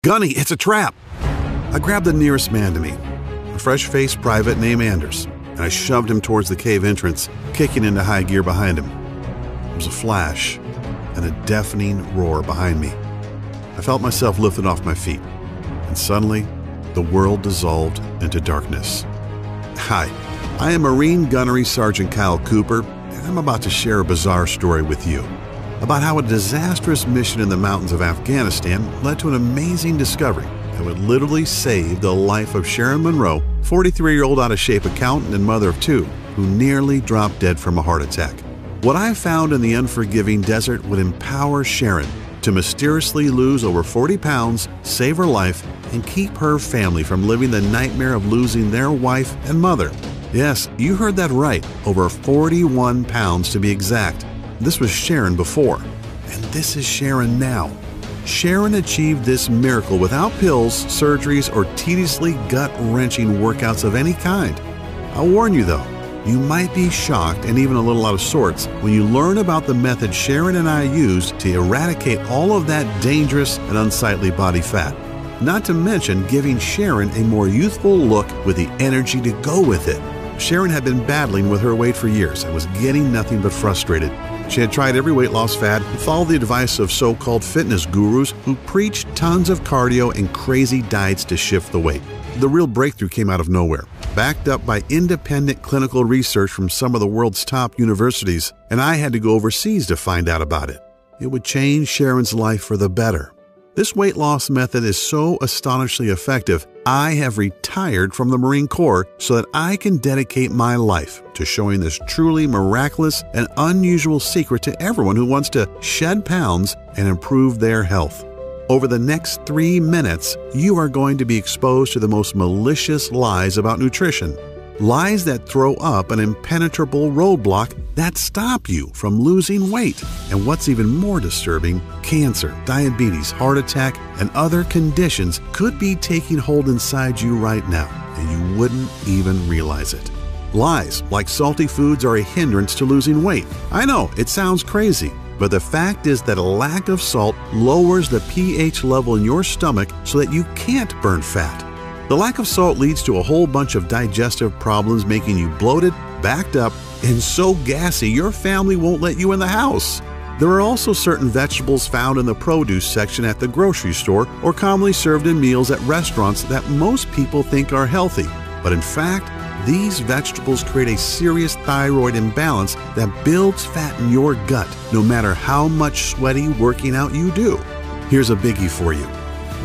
"Gunny, it's a trap!" I grabbed the nearest man to me, a fresh-faced private named Anders, and I shoved him towards the cave entrance, kicking into high gear behind him. There was a flash and a deafening roar behind me. I felt myself lifted off my feet, and suddenly, the world dissolved into darkness. Hi, I am Marine Gunnery Sergeant Kyle Cooper, and I'm about to share a bizarre story with you about how a disastrous mission in the mountains of Afghanistan led to an amazing discovery that would literally save the life of Sharon Monroe, 43-year-old out-of-shape accountant and mother of two, who nearly dropped dead from a heart attack. What I found in the unforgiving desert would empower Sharon to mysteriously lose over 40 pounds, save her life, and keep her family from living the nightmare of losing their wife and mother. Yes, you heard that right, over 41 pounds to be exact. This was Sharon before, and this is Sharon now. Sharon achieved this miracle without pills, surgeries, or tediously gut-wrenching workouts of any kind. I'll warn you though, you might be shocked and even a little out of sorts when you learn about the method Sharon and I used to eradicate all of that dangerous and unsightly body fat. Not to mention giving Sharon a more youthful look with the energy to go with it. Sharon had been battling with her weight for years and was getting nothing but frustrated. She had tried every weight loss fad and followed the advice of so-called fitness gurus who preached tons of cardio and crazy diets to shift the weight. The real breakthrough came out of nowhere, backed up by independent clinical research from some of the world's top universities, and I had to go overseas to find out about it. It would change Sharon's life for the better. This weight loss method is so astonishingly effective, I have retired from the Marine Corps so that I can dedicate my life to showing this truly miraculous and unusual secret to everyone who wants to shed pounds and improve their health. Over the next 3 minutes, you are going to be exposed to the most malicious lies about nutrition. Lies that throw up an impenetrable roadblock that stop you from losing weight. And what's even more disturbing, cancer, diabetes, heart attack, and other conditions could be taking hold inside you right now, and you wouldn't even realize it. Lies like salty foods are a hindrance to losing weight. I know, it sounds crazy, but the fact is that a lack of salt lowers the pH level in your stomach so that you can't burn fat. The lack of salt leads to a whole bunch of digestive problems, making you bloated, backed up, and so gassy your family won't let you in the house. There are also certain vegetables found in the produce section at the grocery store or commonly served in meals at restaurants that most people think are healthy. But in fact, these vegetables create a serious thyroid imbalance that builds fat in your gut, no matter how much sweaty working out you do. Here's a biggie for you.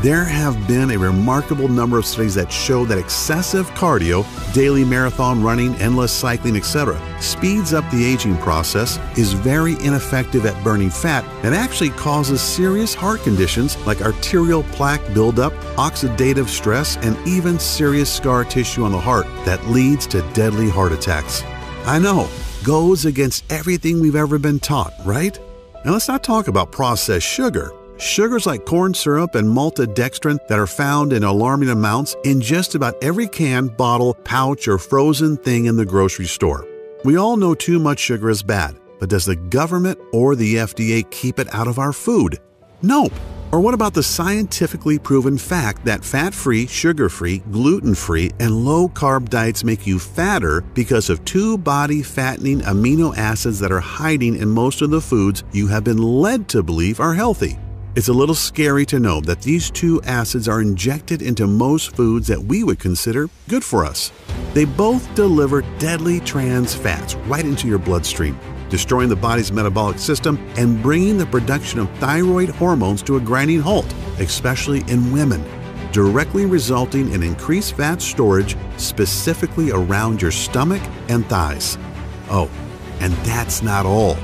There have been a remarkable number of studies that show that excessive cardio, daily marathon running, endless cycling, etc., speeds up the aging process, is very ineffective at burning fat, and actually causes serious heart conditions like arterial plaque buildup, oxidative stress, and even serious scar tissue on the heart that leads to deadly heart attacks. I know, goes against everything we've ever been taught, right? Now let's not talk about processed sugar. Sugars like corn syrup and maltodextrin that are found in alarming amounts in just about every can, bottle, pouch, or frozen thing in the grocery store. We all know too much sugar is bad, but does the government or the FDA keep it out of our food? Nope. Or what about the scientifically proven fact that fat-free, sugar-free, gluten-free, and low-carb diets make you fatter because of 2 body-fattening amino acids that are hiding in most of the foods you have been led to believe are healthy? It's a little scary to know that these 2 acids are injected into most foods that we would consider good for us. They both deliver deadly trans fats right into your bloodstream, destroying the body's metabolic system and bringing the production of thyroid hormones to a grinding halt, especially in women, directly resulting in increased fat storage specifically around your stomach and thighs. Oh, and that's not all.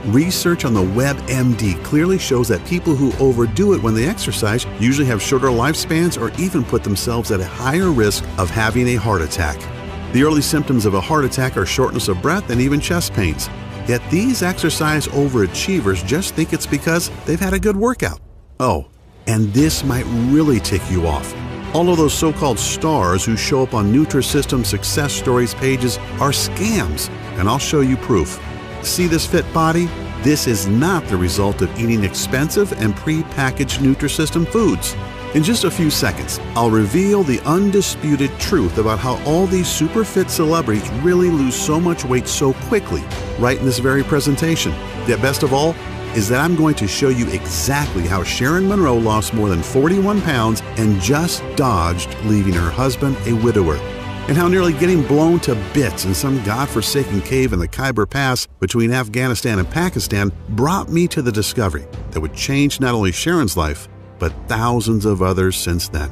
Research on the WebMD clearly shows that people who overdo it when they exercise usually have shorter lifespans or even put themselves at a higher risk of having a heart attack. The early symptoms of a heart attack are shortness of breath and even chest pains. Yet these exercise overachievers just think it's because they've had a good workout. Oh, and this might really tick you off. All of those so-called stars who show up on Nutrisystem success stories pages are scams, and I'll show you proof. See this fit body? This is not the result of eating expensive and pre-packaged Nutrisystem foods. In just a few seconds, I'll reveal the undisputed truth about how all these super fit celebrities really lose so much weight so quickly, right in this very presentation. Yet best of all is that I'm going to show you exactly how Sharon Monroe lost more than 41 pounds and just dodged leaving her husband a widower, and how nearly getting blown to bits in some godforsaken cave in the Khyber Pass between Afghanistan and Pakistan brought me to the discovery that would change not only Sharon's life, but thousands of others since then.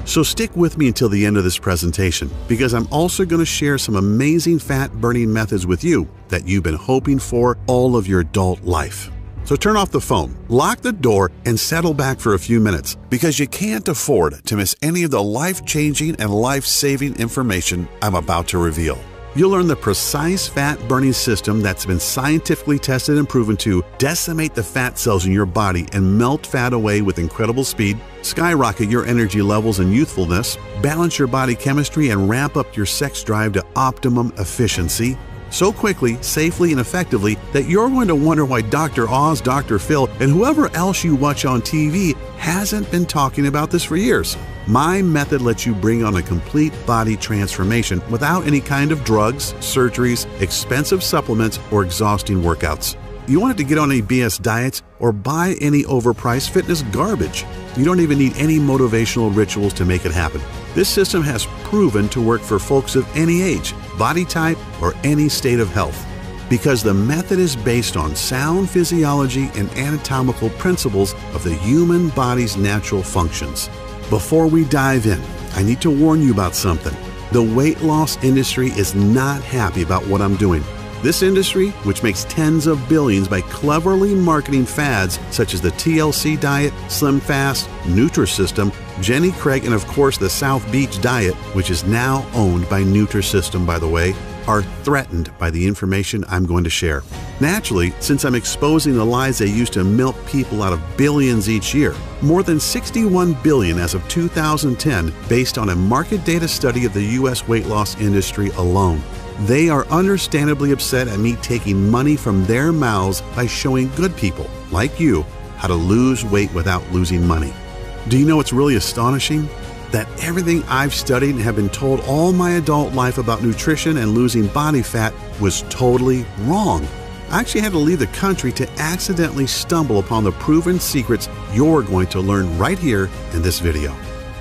So stick with me until the end of this presentation, because I'm also going to share some amazing fat-burning methods with you that you've been hoping for all of your adult life. So turn off the phone, lock the door, and settle back for a few minutes, because you can't afford to miss any of the life-changing and life-saving information I'm about to reveal. You'll learn the precise fat-burning system that's been scientifically tested and proven to decimate the fat cells in your body and melt fat away with incredible speed, skyrocket your energy levels and youthfulness, balance your body chemistry, and ramp up your sex drive to optimum efficiency so quickly, safely, and effectively that you're going to wonder why Dr. Oz, Dr. Phil, and whoever else you watch on TV hasn't been talking about this for years. My method lets you bring on a complete body transformation without any kind of drugs, surgeries, expensive supplements, or exhausting workouts. You want it to get on any BS diets or buy any overpriced fitness garbage. You don't even need any motivational rituals to make it happen. This system has proven to work for folks of any age, body type, or any state of health, because the method is based on sound physiology and anatomical principles of the human body's natural functions. Before we dive in, I need to warn you about something. The weight loss industry is not happy about what I'm doing. This industry, which makes tens of billions by cleverly marketing fads such as the TLC diet, Slim Fast, Nutrisystem, Jenny Craig, and of course the South Beach diet, which is now owned by Nutrisystem, by the way, are threatened by the information I'm going to share. Naturally, since I'm exposing the lies they use to milk people out of billions each year, more than 61 billion as of 2010, based on a market data study of the U.S. weight loss industry alone. They are understandably upset at me taking money from their mouths by showing good people, like you, how to lose weight without losing money. Do you know what's really astonishing? That everything I've studied and have been told all my adult life about nutrition and losing body fat was totally wrong. I actually had to leave the country to accidentally stumble upon the proven secrets you're going to learn right here in this video.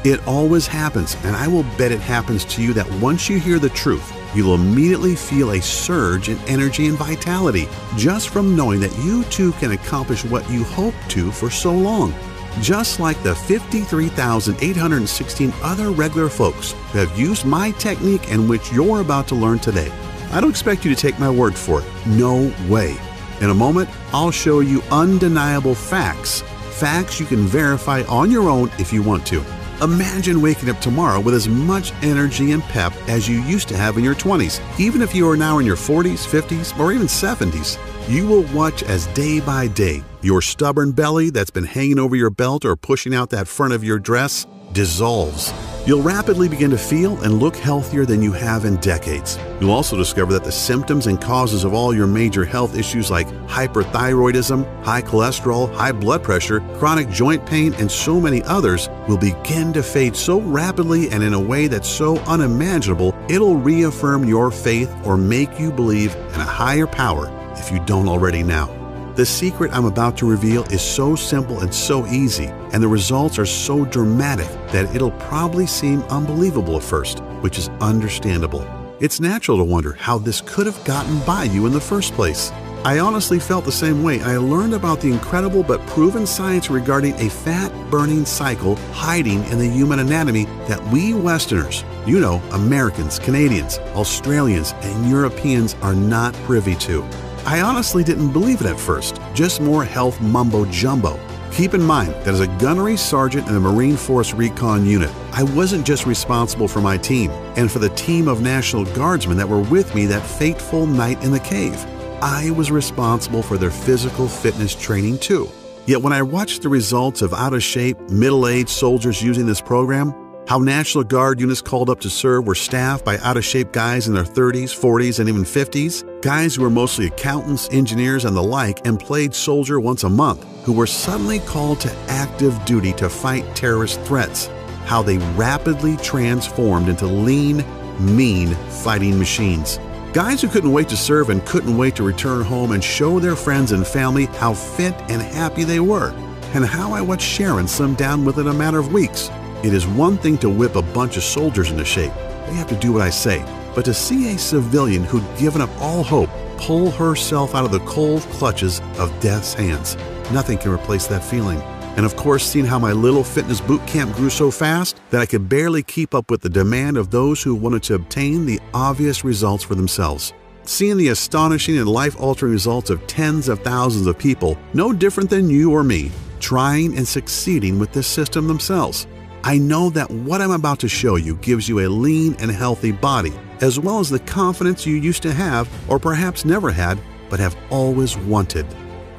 It always happens, and I will bet it happens to you that once you hear the truth, you'll immediately feel a surge in energy and vitality just from knowing that you too can accomplish what you hoped to for so long. Just like the 53,816 other regular folks who have used my technique and which you're about to learn today. I don't expect you to take my word for it. No way. In a moment, I'll show you undeniable facts. Facts you can verify on your own if you want to. Imagine waking up tomorrow with as much energy and pep as you used to have in your 20s. Even if you are now in your 40s, 50s, or even 70s, you will watch as day by day, your stubborn belly that's been hanging over your belt or pushing out that front of your dress dissolves. You'll rapidly begin to feel and look healthier than you have in decades. You'll also discover that the symptoms and causes of all your major health issues like hyperthyroidism, high cholesterol, high blood pressure, chronic joint pain, and so many others will begin to fade so rapidly and in a way that's so unimaginable, it'll reaffirm your faith or make you believe in a higher power if you don't already now. The secret I'm about to reveal is so simple and so easy, and the results are so dramatic that it'll probably seem unbelievable at first, which is understandable. It's natural to wonder how this could have gotten by you in the first place. I honestly felt the same way. I learned about the incredible but proven science regarding a fat-burning cycle hiding in the human anatomy that we Westerners, you know, Americans, Canadians, Australians, and Europeans are not privy to. I honestly didn't believe it at first, just more health mumbo-jumbo. Keep in mind that as a gunnery sergeant in the Marine Force Recon Unit, I wasn't just responsible for my team and for the team of National Guardsmen that were with me that fateful night in the cave. I was responsible for their physical fitness training too. Yet when I watched the results of out-of-shape, middle-aged soldiers using this program, How National Guard units called up to serve were staffed by out-of-shape guys in their 30s, 40s, and even 50s, guys who were mostly accountants, engineers, and the like, and played soldier once a month, who were suddenly called to active duty to fight terrorist threats. How they rapidly transformed into lean, mean fighting machines. Guys who couldn't wait to serve and couldn't wait to return home and show their friends and family how fit and happy they were, and how I watched Sharon slim down within a matter of weeks. It is one thing to whip a bunch of soldiers into shape. They have to do what I say. But to see a civilian who'd given up all hope pull herself out of the cold clutches of death's hands, nothing can replace that feeling. And of course, seeing how my little fitness boot camp grew so fast that I could barely keep up with the demand of those who wanted to obtain the obvious results for themselves. Seeing the astonishing and life-altering results of tens of thousands of people, no different than you or me, trying and succeeding with this system themselves. I know that what I'm about to show you gives you a lean and healthy body, as well as the confidence you used to have, or perhaps never had, but have always wanted.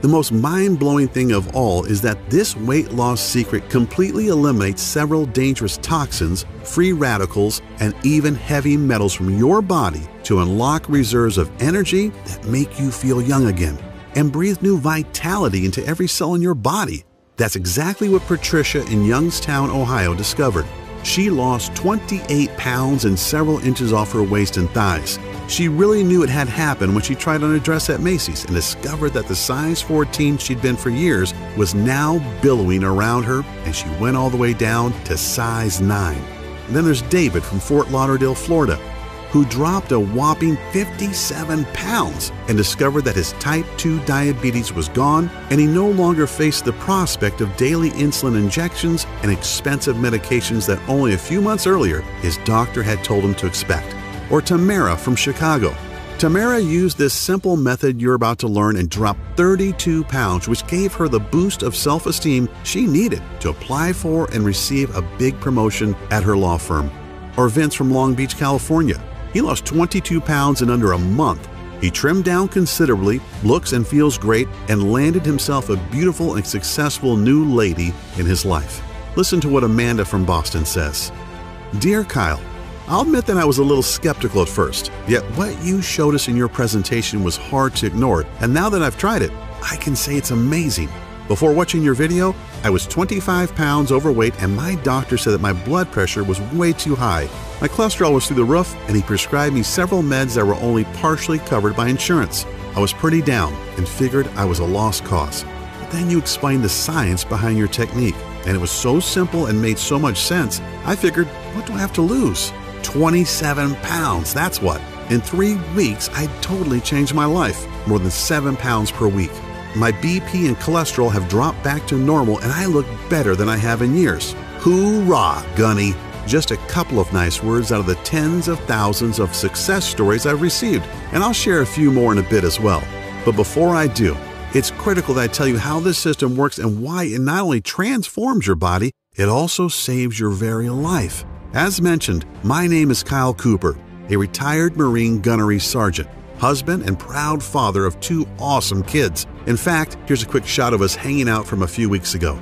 The most mind-blowing thing of all is that this weight loss secret completely eliminates several dangerous toxins, free radicals, and even heavy metals from your body to unlock reserves of energy that make you feel young again and breathe new vitality into every cell in your body. That's exactly what Patricia in Youngstown, Ohio discovered. She lost 28 pounds and several inches off her waist and thighs. She really knew it had happened when she tried on a dress at Macy's and discovered that the size 14 she'd been for years was now billowing around her, and she went all the way down to size 9. And then there's David from Fort Lauderdale, Florida, who dropped a whopping 57 pounds and discovered that his type 2 diabetes was gone, and he no longer faced the prospect of daily insulin injections and expensive medications that only a few months earlier his doctor had told him to expect. Or Tamara from Chicago. Tamara used this simple method you're about to learn and dropped 32 pounds, which gave her the boost of self-esteem she needed to apply for and receive a big promotion at her law firm. Or Vince from Long Beach, California. He lost 22 pounds in under a month. He trimmed down considerably, looks and feels great, and landed himself a beautiful and successful new lady in his life. Listen to what Amanda from Boston says. Dear Kyle, I'll admit that I was a little skeptical at first, yet what you showed us in your presentation was hard to ignore, and now that I've tried it, I can say it's amazing. Before watching your video, I was 25 pounds overweight, and my doctor said that my blood pressure was way too high. My cholesterol was through the roof, and he prescribed me several meds that were only partially covered by insurance. I was pretty down and figured I was a lost cause. But then you explained the science behind your technique, and it was so simple and made so much sense, I figured, what do I have to lose? 27 pounds, that's what. In 3 weeks, I totally changed my life, more than 7 pounds per week. My BP and cholesterol have dropped back to normal, and I look better than I have in years. Hoorah, Gunny! Just a couple of nice words out of the tens of thousands of success stories I've received, and I'll share a few more in a bit as well. But before I do, it's critical that I tell you how this system works and why it not only transforms your body, it also saves your very life. As mentioned, my name is Kyle Cooper, a retired Marine gunnery sergeant, husband and proud father of 2 awesome kids. In fact, here's a quick shot of us hanging out from a few weeks ago.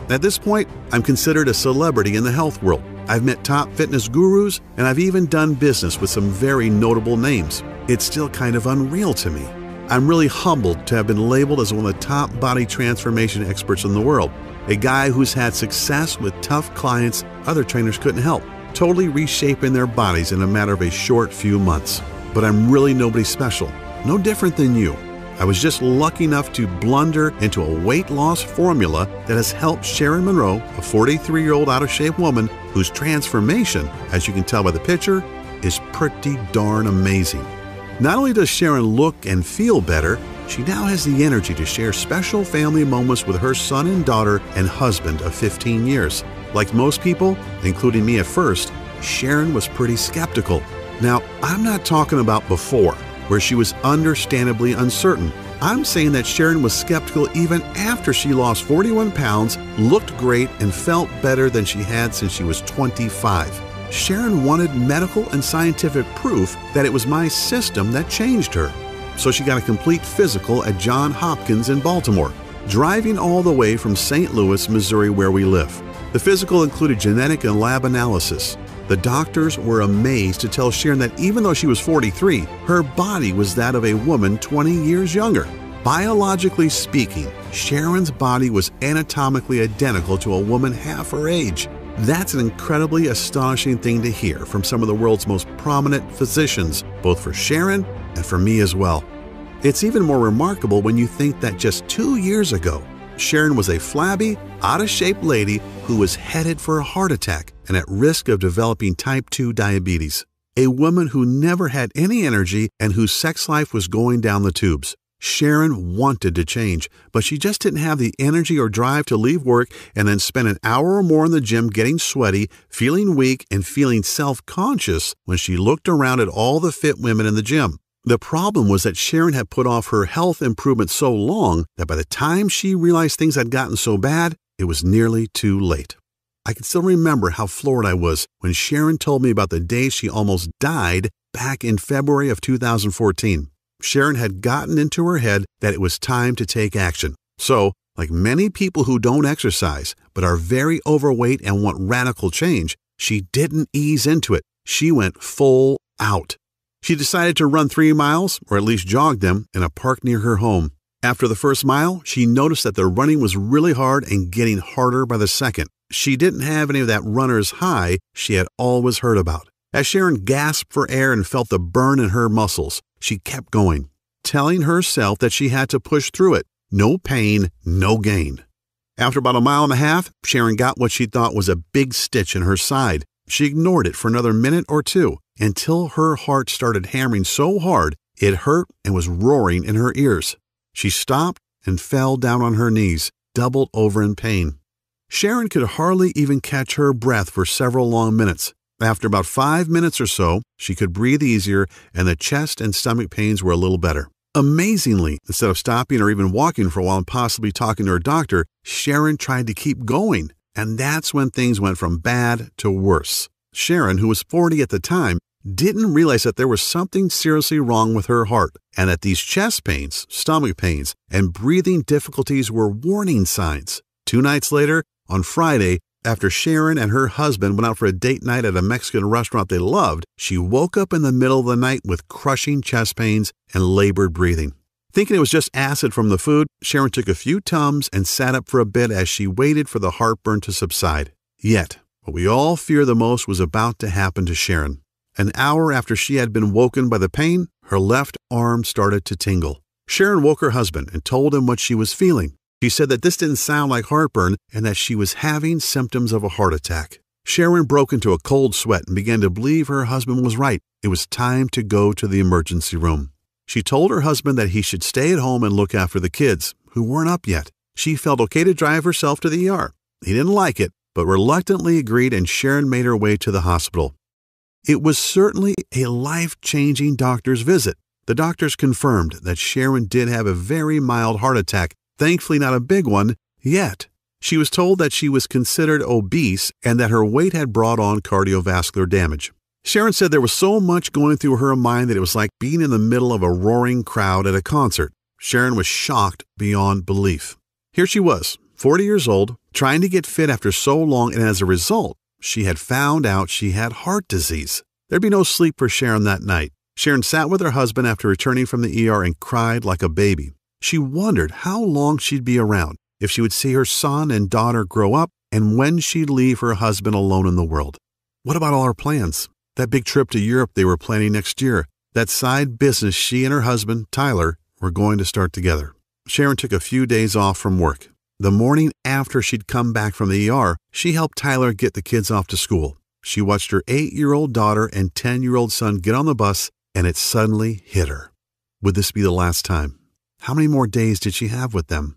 At this point, I'm considered a celebrity in the health world. I've met top fitness gurus, and I've even done business with some very notable names. It's still kind of unreal to me. I'm really humbled to have been labeled as one of the top body transformation experts in the world, a guy who's had success with tough clients other trainers couldn't help, totally reshaping their bodies in a matter of a short few months. But I'm really nobody special, no different than you. I was just lucky enough to blunder into a weight loss formula that has helped Sharon Monroe, a 43-year-old out-of-shape woman whose transformation, as you can tell by the picture, is pretty darn amazing. Not only does Sharon look and feel better, she now has the energy to share special family moments with her son and daughter and husband of 15 years. Like most people, including me at first, Sharon was pretty skeptical. Now, I'm not talking about before, where she was understandably uncertain. I'm saying that Sharon was skeptical even after she lost 41 pounds, looked great, and felt better than she had since she was 25. Sharon wanted medical and scientific proof that it was my system that changed her. So she got a complete physical at Johns Hopkins in Baltimore, driving all the way from St. Louis, Missouri, where we live. The physical included genetic and lab analysis. The doctors were amazed to tell Sharon that even though she was 43, her body was that of a woman 20 years younger. Biologically speaking, Sharon's body was anatomically identical to a woman half her age. That's an incredibly astonishing thing to hear from some of the world's most prominent physicians, both for Sharon and for me as well. It's even more remarkable when you think that just 2 years ago, Sharon was a flabby, out-of-shape lady who was headed for a heart attack and at risk of developing type 2 diabetes. A woman who never had any energy and whose sex life was going down the tubes. Sharon wanted to change, but she just didn't have the energy or drive to leave work and then spend an hour or more in the gym getting sweaty, feeling weak, and feeling self-conscious when she looked around at all the fit women in the gym. The problem was that Sharon had put off her health improvement so long that by the time she realized things had gotten so bad, it was nearly too late. I can still remember how floored I was when Sharon told me about the day she almost died back in February of 2014. Sharon had gotten into her head that it was time to take action. So, like many people who don't exercise but are very overweight and want radical change, she didn't ease into it. She went full out. She decided to run 3 miles, or at least jog them, in a park near her home. After the first mile, she noticed that the running was really hard and getting harder by the second. She didn't have any of that runner's high she had always heard about. As Sharon gasped for air and felt the burn in her muscles, she kept going, telling herself that she had to push through it. No pain, no gain. After about 1.5 miles, Sharon got what she thought was a big stitch in her side. She ignored it for another minute or two until her heart started hammering so hard it hurt and was roaring in her ears. She stopped and fell down on her knees, doubled over in pain. Sharon could hardly even catch her breath for several long minutes. After about 5 minutes or so, she could breathe easier and the chest and stomach pains were a little better. Amazingly, instead of stopping or even walking for a while and possibly talking to her doctor, Sharon tried to keep going. And that's when things went from bad to worse. Sharon, who was 40 at the time, didn't realize that there was something seriously wrong with her heart and that these chest pains, stomach pains, and breathing difficulties were warning signs. 2 nights later, on Friday, after Sharon and her husband went out for a date night at a Mexican restaurant they loved, she woke up in the middle of the night with crushing chest pains and labored breathing. Thinking it was just acid from the food, Sharon took a few Tums and sat up for a bit as she waited for the heartburn to subside. Yet, what we all fear the most was about to happen to Sharon. An hour after she had been woken by the pain, her left arm started to tingle. Sharon woke her husband and told him what she was feeling. She said that this didn't sound like heartburn and that she was having symptoms of a heart attack. Sharon broke into a cold sweat and began to believe her husband was right. It was time to go to the emergency room. She told her husband that he should stay at home and look after the kids, who weren't up yet. She felt okay to drive herself to the ER. He didn't like it, but reluctantly agreed, and Sharon made her way to the hospital. It was certainly a life-changing doctor's visit. The doctors confirmed that Sharon did have a very mild heart attack, thankfully not a big one yet. She was told that she was considered obese and that her weight had brought on cardiovascular damage. Sharon said there was so much going through her mind that it was like being in the middle of a roaring crowd at a concert. Sharon was shocked beyond belief. Here she was, 40 years old, trying to get fit after so long, and as a result, she had found out she had heart disease. There'd be no sleep for Sharon that night. Sharon sat with her husband after returning from the ER and cried like a baby. She wondered how long she'd be around, if she would see her son and daughter grow up, and when she'd leave her husband alone in the world. What about all her plans? That big trip to Europe they were planning next year. That side business she and her husband, Tyler, were going to start together. Sharon took a few days off from work. The morning after she'd come back from the ER, she helped Tyler get the kids off to school. She watched her 8-year-old daughter and 10-year-old son get on the bus, and it suddenly hit her. Would this be the last time? How many more days did she have with them?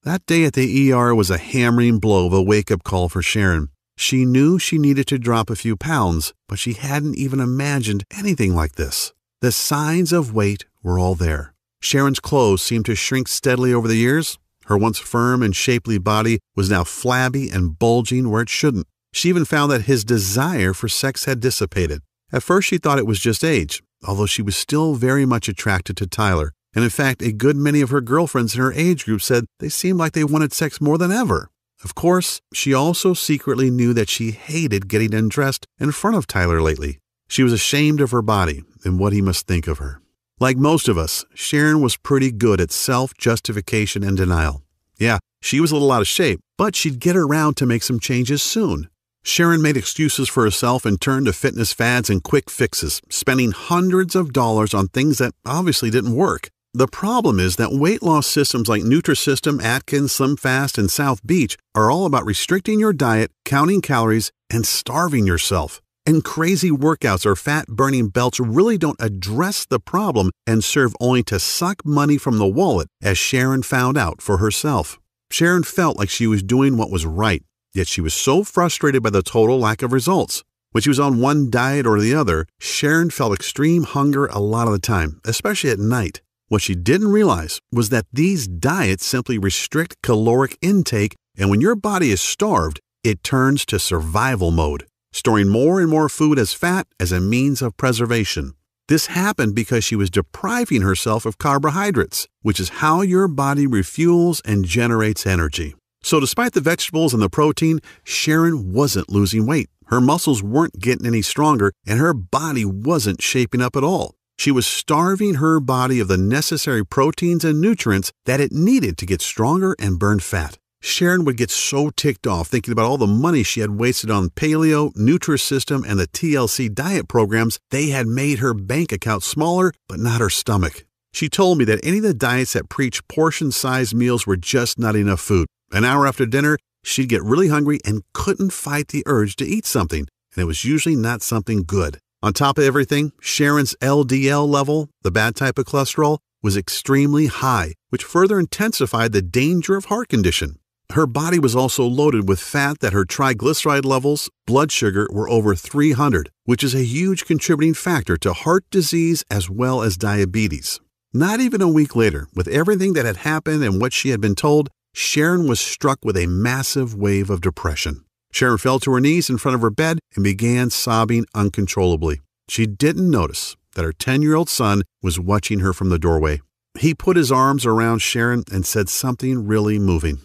That day at the ER was a hammering blow of a wake-up call for Sharon. She knew she needed to drop a few pounds, but she hadn't even imagined anything like this. The signs of weight were all there. Sharon's clothes seemed to shrink steadily over the years. Her once firm and shapely body was now flabby and bulging where it shouldn't. She even found that his desire for sex had dissipated. At first she thought it was just age, although she was still very much attracted to Tyler. And in fact, a good many of her girlfriends in her age group said they seemed like they wanted sex more than ever. Of course, she also secretly knew that she hated getting undressed in front of Tyler lately. She was ashamed of her body and what he must think of her. Like most of us, Sharon was pretty good at self-justification and denial. Yeah, she was a little out of shape, but she'd get around to make some changes soon. Sharon made excuses for herself and turned to fitness fads and quick fixes, spending hundreds of dollars on things that obviously didn't work. The problem is that weight loss systems like Nutrisystem, Atkins, SlimFast, and South Beach are all about restricting your diet, counting calories, and starving yourself. And crazy workouts or fat-burning belts really don't address the problem and serve only to suck money from the wallet, as Sharon found out for herself. Sharon felt like she was doing what was right, yet she was so frustrated by the total lack of results. When she was on one diet or the other, Sharon felt extreme hunger a lot of the time, especially at night. What she didn't realize was that these diets simply restrict caloric intake, and when your body is starved, it turns to survival mode, storing more and more food as fat as a means of preservation. This happened because she was depriving herself of carbohydrates, which is how your body refuels and generates energy. So despite the vegetables and the protein, Sharon wasn't losing weight. Her muscles weren't getting any stronger, and her body wasn't shaping up at all. She was starving her body of the necessary proteins and nutrients that it needed to get stronger and burn fat. Sharon would get so ticked off thinking about all the money she had wasted on paleo, Nutrisystem, and the TLC diet programs. They had made her bank account smaller, but not her stomach. She told me that any of the diets that preach portion-sized meals were just not enough food. An hour after dinner, she'd get really hungry and couldn't fight the urge to eat something, and it was usually not something good. On top of everything, Sharon's LDL level, the bad type of cholesterol, was extremely high, which further intensified the danger of heart condition. Her body was also loaded with fat that her triglyceride levels, blood sugar, were over 300, which is a huge contributing factor to heart disease as well as diabetes. Not even a week later, with everything that had happened and what she had been told, Sharon was struck with a massive wave of depression. Sharon fell to her knees in front of her bed and began sobbing uncontrollably. She didn't notice that her 10-year-old son was watching her from the doorway. He put his arms around Sharon and said something really moving.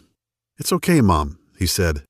"It's okay, Mom," he said.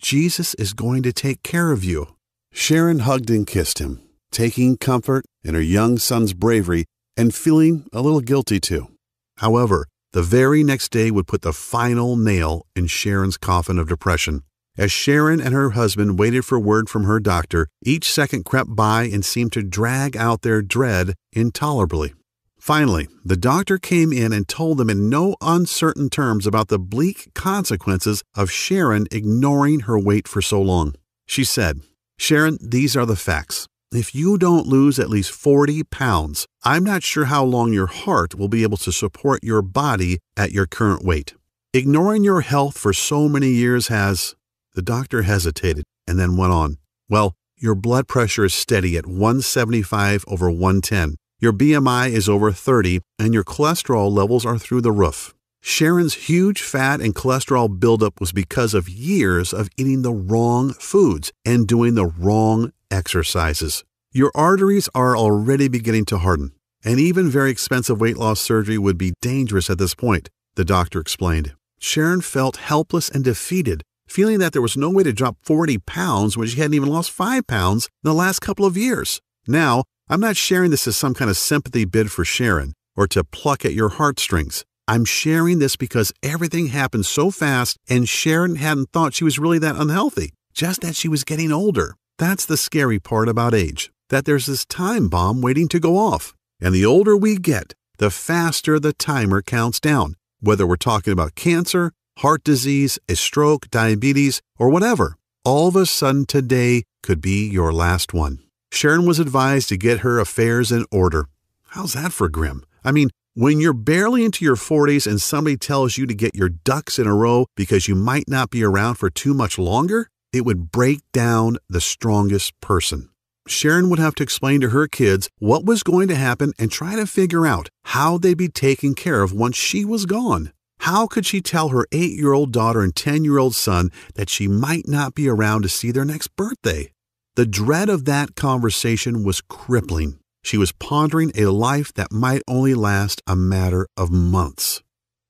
"Jesus is going to take care of you." Sharon hugged and kissed him, taking comfort in her young son's bravery and feeling a little guilty too. However, the very next day would put the final nail in Sharon's coffin of depression. As Sharon and her husband waited for word from her doctor, each second crept by and seemed to drag out their dread intolerably. Finally, the doctor came in and told them in no uncertain terms about the bleak consequences of Sharon ignoring her weight for so long. She said, "Sharon, these are the facts. If you don't lose at least 40 pounds, I'm not sure how long your heart will be able to support your body at your current weight. Ignoring your health for so many years has..." The doctor hesitated and then went on. "Well, your blood pressure is steady at 175/110. Your BMI is over 30, and your cholesterol levels are through the roof." Sharon's huge fat and cholesterol buildup was because of years of eating the wrong foods and doing the wrong exercises. Your arteries are already beginning to harden, and even very expensive weight loss surgery would be dangerous at this point, the doctor explained. Sharon felt helpless and defeated, feeling that there was no way to drop 40 pounds when she hadn't even lost 5 pounds in the last couple of years. Now, I'm not sharing this as some kind of sympathy bid for Sharon or to pluck at your heartstrings. I'm sharing this because everything happened so fast and Sharon hadn't thought she was really that unhealthy, just that she was getting older. That's the scary part about age, that there's this time bomb waiting to go off. And the older we get, the faster the timer counts down, whether we're talking about cancer, heart disease, a stroke, diabetes, or whatever. All of a sudden today could be your last one. Sharon was advised to get her affairs in order. How's that for grim? I mean, when you're barely into your 40s and somebody tells you to get your ducks in a row because you might not be around for too much longer, it would break down the strongest person. Sharon would have to explain to her kids what was going to happen and try to figure out how they'd be taken care of once she was gone. How could she tell her 8-year-old daughter and 10-year-old son that she might not be around to see their next birthday? The dread of that conversation was crippling. She was pondering a life that might only last a matter of months.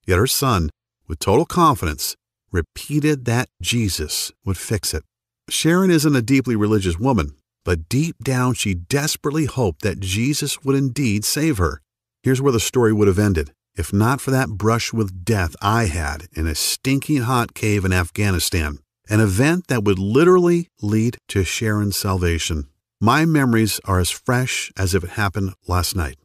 Yet her son, with total confidence, repeated that Jesus would fix it. Sharon isn't a deeply religious woman, but deep down she desperately hoped that Jesus would indeed save her. Here's where the story would have ended, if not for that brush with death I had in a stinking hot cave in Afghanistan, an event that would literally lead to Sharon's salvation. My memories are as fresh as if it happened last night.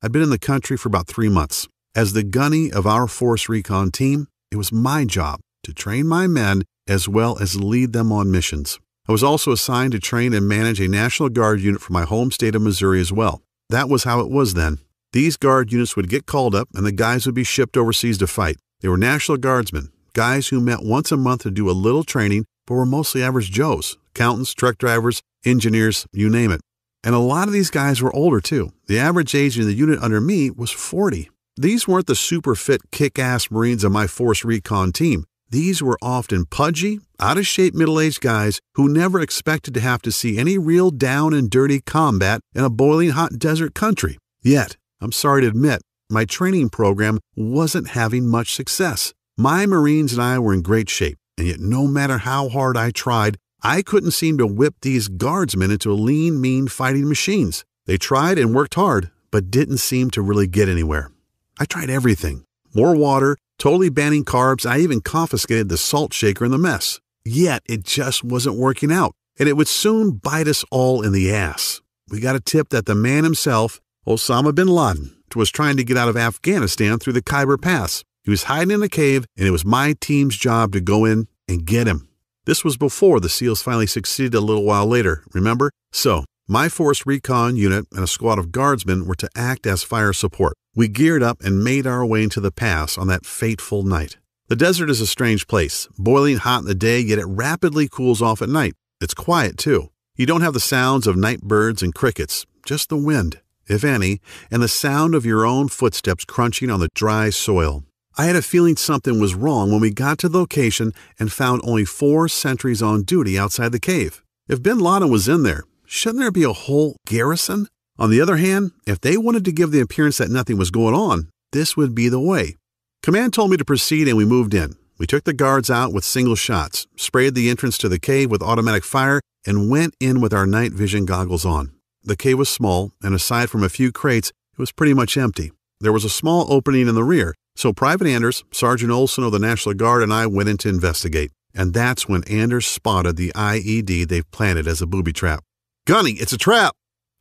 I'd been in the country for about 3 months. As the gunny of our Force Recon team, it was my job to train my men as well as lead them on missions. I was also assigned to train and manage a National Guard unit for my home state of Missouri as well. That was how it was then. These Guard units would get called up and the guys would be shipped overseas to fight. They were National Guardsmen, guys who met once a month to do a little training but were mostly average Joes, accountants, truck drivers, engineers, you name it. And a lot of these guys were older too. The average age in the unit under me was 40. These weren't the super fit kick-ass Marines of my Force Recon team. These were often pudgy, out-of-shape middle-aged guys who never expected to have to see any real down and dirty combat in a boiling hot desert country. Yet, I'm sorry to admit, my training program wasn't having much success. My Marines and I were in great shape, and yet no matter how hard I tried, I couldn't seem to whip these guardsmen into lean, mean fighting machines. They tried and worked hard, but didn't seem to really get anywhere. I tried everything. More water, totally banning carbs, I even confiscated the salt shaker in the mess. Yet it just wasn't working out, and it would soon bite us all in the ass. We got a tip that the man himself, Osama bin Laden, was trying to get out of Afghanistan through the Khyber Pass. He was hiding in a cave, and it was my team's job to go in and get him. This was before the SEALs finally succeeded a little while later, remember? So, my Force Recon unit and a squad of guardsmen were to act as fire support. We geared up and made our way into the pass on that fateful night. The desert is a strange place, boiling hot in the day, yet it rapidly cools off at night. It's quiet, too. You don't have the sounds of night birds and crickets, just the wind, if any, and the sound of your own footsteps crunching on the dry soil. I had a feeling something was wrong when we got to the location and found only 4 sentries on duty outside the cave. If bin Laden was in there, shouldn't there be a whole garrison? On the other hand, if they wanted to give the appearance that nothing was going on, this would be the way. Command told me to proceed and we moved in. We took the guards out with single shots, sprayed the entrance to the cave with automatic fire, and went in with our night vision goggles on. The cave was small, and aside from a few crates, it was pretty much empty. There was a small opening in the rear, so Private Anders, Sergeant Olson of the National Guard, and I went in to investigate. And that's when Anders spotted the IED they've planted as a booby trap. "Gunny, it's a trap!"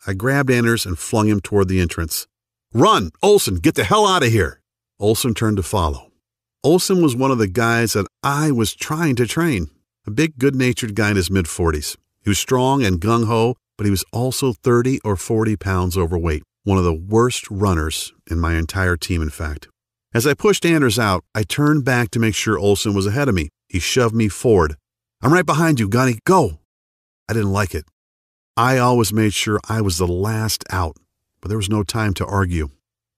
I grabbed Anders and flung him toward the entrance. "Run! Olson, get the hell out of here!" Olson turned to follow. Olson was one of the guys that I was trying to train. A big, good-natured guy in his mid-40s. He was strong and gung-ho, but he was also 30 or 40 pounds overweight. One of the worst runners in my entire team, in fact. As I pushed Anders out, I turned back to make sure Olson was ahead of me. He shoved me forward. "I'm right behind you, Gunny. Go!" I didn't like it. I always made sure I was the last out, but there was no time to argue.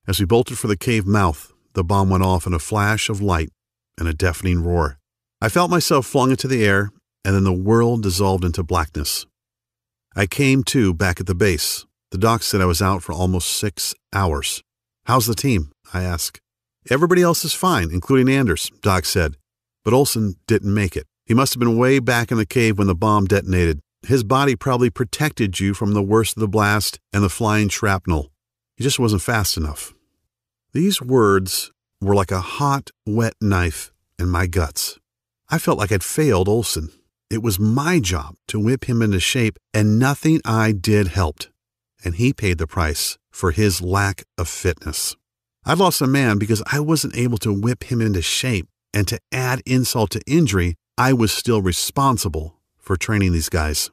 As we bolted for the cave mouth, the bomb went off in a flash of light and a deafening roar. I felt myself flung into the air, and then the world dissolved into blackness. I came to back at the base. The doc said I was out for almost 6 hours. "How's the team?" I asked. "Everybody else is fine, including Anders," Doc said. But Olson didn't make it. He must have been way back in the cave when the bomb detonated. His body probably protected you from the worst of the blast and the flying shrapnel. He just wasn't fast enough. These words were like a hot, wet knife in my guts. I felt like I'd failed Olson. It was my job to whip him into shape, and nothing I did helped. And he paid the price for his lack of fitness. I'd lost a man because I wasn't able to whip him into shape, and to add insult to injury, I was still responsible for training these guys.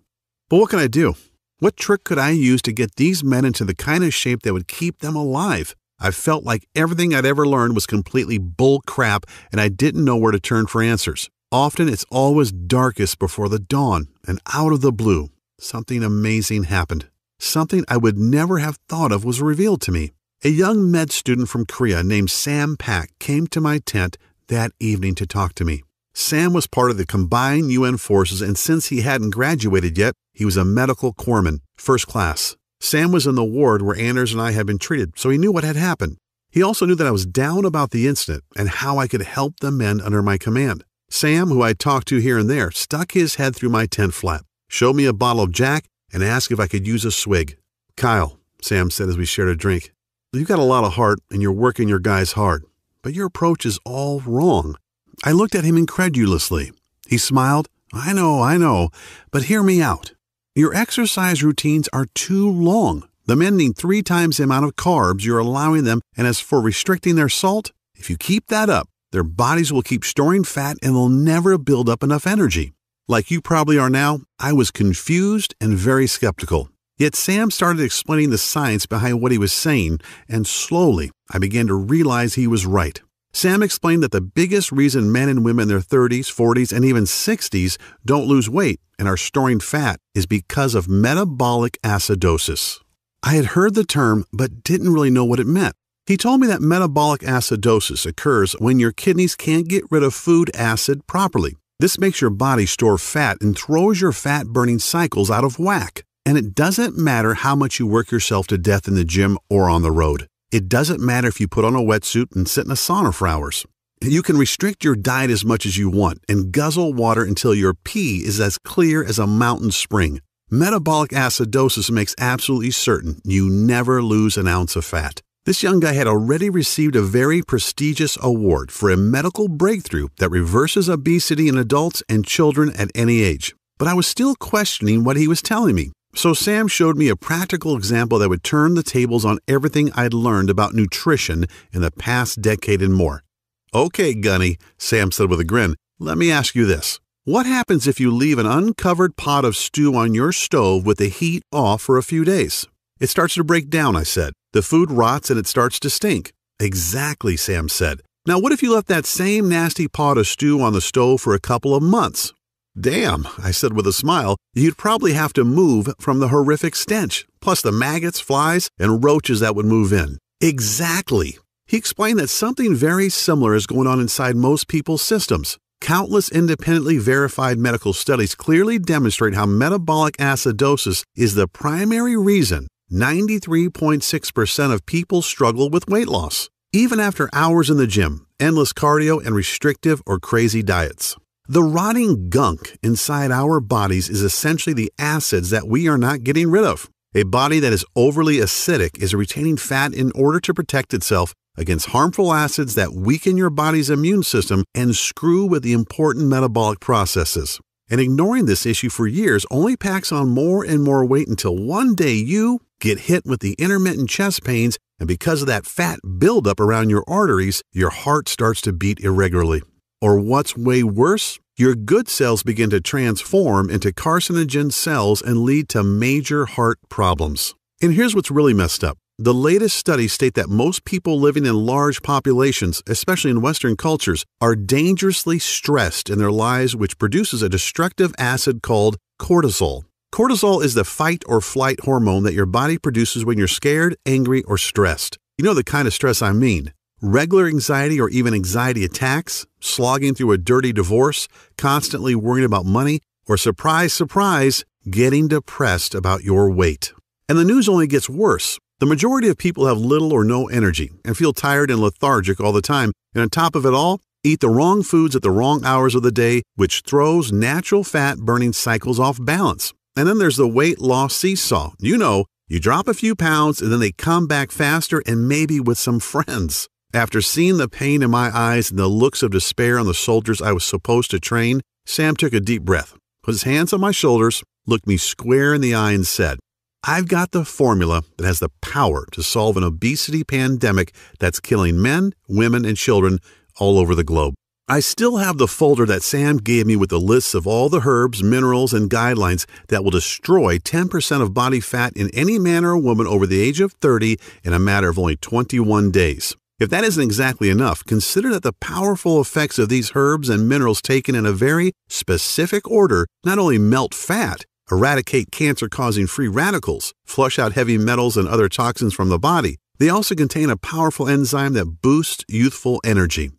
But what can I do? What trick could I use to get these men into the kind of shape that would keep them alive? I felt like everything I'd ever learned was completely bull crap, and I didn't know where to turn for answers. Often it's always darkest before the dawn, and out of the blue, something amazing happened. Something I would never have thought of was revealed to me. A young med student from Korea named Sam Pak came to my tent that evening to talk to me. Sam was part of the combined UN forces, and since he hadn't graduated yet, he was a medical corpsman, first class. Sam was in the ward where Anders and I had been treated, so he knew what had happened. He also knew that I was down about the incident and how I could help the men under my command. Sam, who I talked to here and there, stuck his head through my tent flap, showed me a bottle of Jack, and asked if I could use a swig. "Kyle," Sam said as we shared a drink, "you've got a lot of heart and you're working your guys hard, but your approach is all wrong." I looked at him incredulously. He smiled. I know, but hear me out. Your exercise routines are too long. The men need 3 times the amount of carbs you're allowing them, and as for restricting their salt, if you keep that up, their bodies will keep storing fat and they'll never build up enough energy. Like you probably are now, I was confused and very skeptical. Yet Sam started explaining the science behind what he was saying, and slowly I began to realize he was right. Sam explained that the biggest reason men and women in their 30s, 40s, and even 60s don't lose weight and are storing fat is because of metabolic acidosis. I had heard the term but didn't really know what it meant. He told me that metabolic acidosis occurs when your kidneys can't get rid of food acid properly. This makes your body store fat and throws your fat-burning cycles out of whack. And it doesn't matter how much you work yourself to death in the gym or on the road. It doesn't matter if you put on a wetsuit and sit in a sauna for hours. You can restrict your diet as much as you want and guzzle water until your pee is as clear as a mountain spring. Metabolic acidosis makes absolutely certain you never lose an ounce of fat. This young guy had already received a very prestigious award for a medical breakthrough that reverses obesity in adults and children at any age. But I was still questioning what he was telling me. So Sam showed me a practical example that would turn the tables on everything I'd learned about nutrition in the past decade and more. "Okay, Gunny," Sam said with a grin, "let me ask you this. What happens if you leave an uncovered pot of stew on your stove with the heat off for a few days?" "It starts to break down," I said. "The food rots and it starts to stink." "Exactly," Sam said. "Now what if you left that same nasty pot of stew on the stove for a couple of months?" "Damn," I said with a smile, "you'd probably have to move from the horrific stench, plus the maggots, flies, and roaches that would move in." Exactly. He explained that something very similar is going on inside most people's systems. Countless independently verified medical studies clearly demonstrate how metabolic acidosis is the primary reason 93.6% of people struggle with weight loss, even after hours in the gym, endless cardio, and restrictive or crazy diets. The rotting gunk inside our bodies is essentially the acids that we are not getting rid of. A body that is overly acidic is retaining fat in order to protect itself against harmful acids that weaken your body's immune system and screw with the important metabolic processes. And ignoring this issue for years only packs on more and more weight until one day you get hit with the intermittent chest pains, and because of that fat buildup around your arteries, your heart starts to beat irregularly. Or what's way worse, your good cells begin to transform into carcinogen cells and lead to major heart problems. And here's what's really messed up. The latest studies state that most people living in large populations, especially in Western cultures, are dangerously stressed in their lives, which produces a destructive acid called cortisol. Cortisol is the fight or flight hormone that your body produces when you're scared, angry, or stressed. You know the kind of stress I mean. Regular anxiety or even anxiety attacks, slogging through a dirty divorce, constantly worrying about money, or surprise, surprise, getting depressed about your weight. And the news only gets worse. The majority of people have little or no energy and feel tired and lethargic all the time, and on top of it all, eat the wrong foods at the wrong hours of the day, which throws natural fat-burning cycles off balance. And then there's the weight loss seesaw. You know, you drop a few pounds and then they come back faster and maybe with some friends. After seeing the pain in my eyes and the looks of despair on the soldiers I was supposed to train, Sam took a deep breath, put his hands on my shoulders, looked me square in the eye and said, "I've got the formula that has the power to solve an obesity pandemic that's killing men, women, and children all over the globe." I still have the folder that Sam gave me with the lists of all the herbs, minerals, and guidelines that will destroy 10% of body fat in any man or woman over the age of 30 in a matter of only 21 days. If that isn't exactly enough, consider that the powerful effects of these herbs and minerals taken in a very specific order not only melt fat, eradicate cancer-causing free radicals, flush out heavy metals and other toxins from the body, they also contain a powerful enzyme that boosts youthful energy,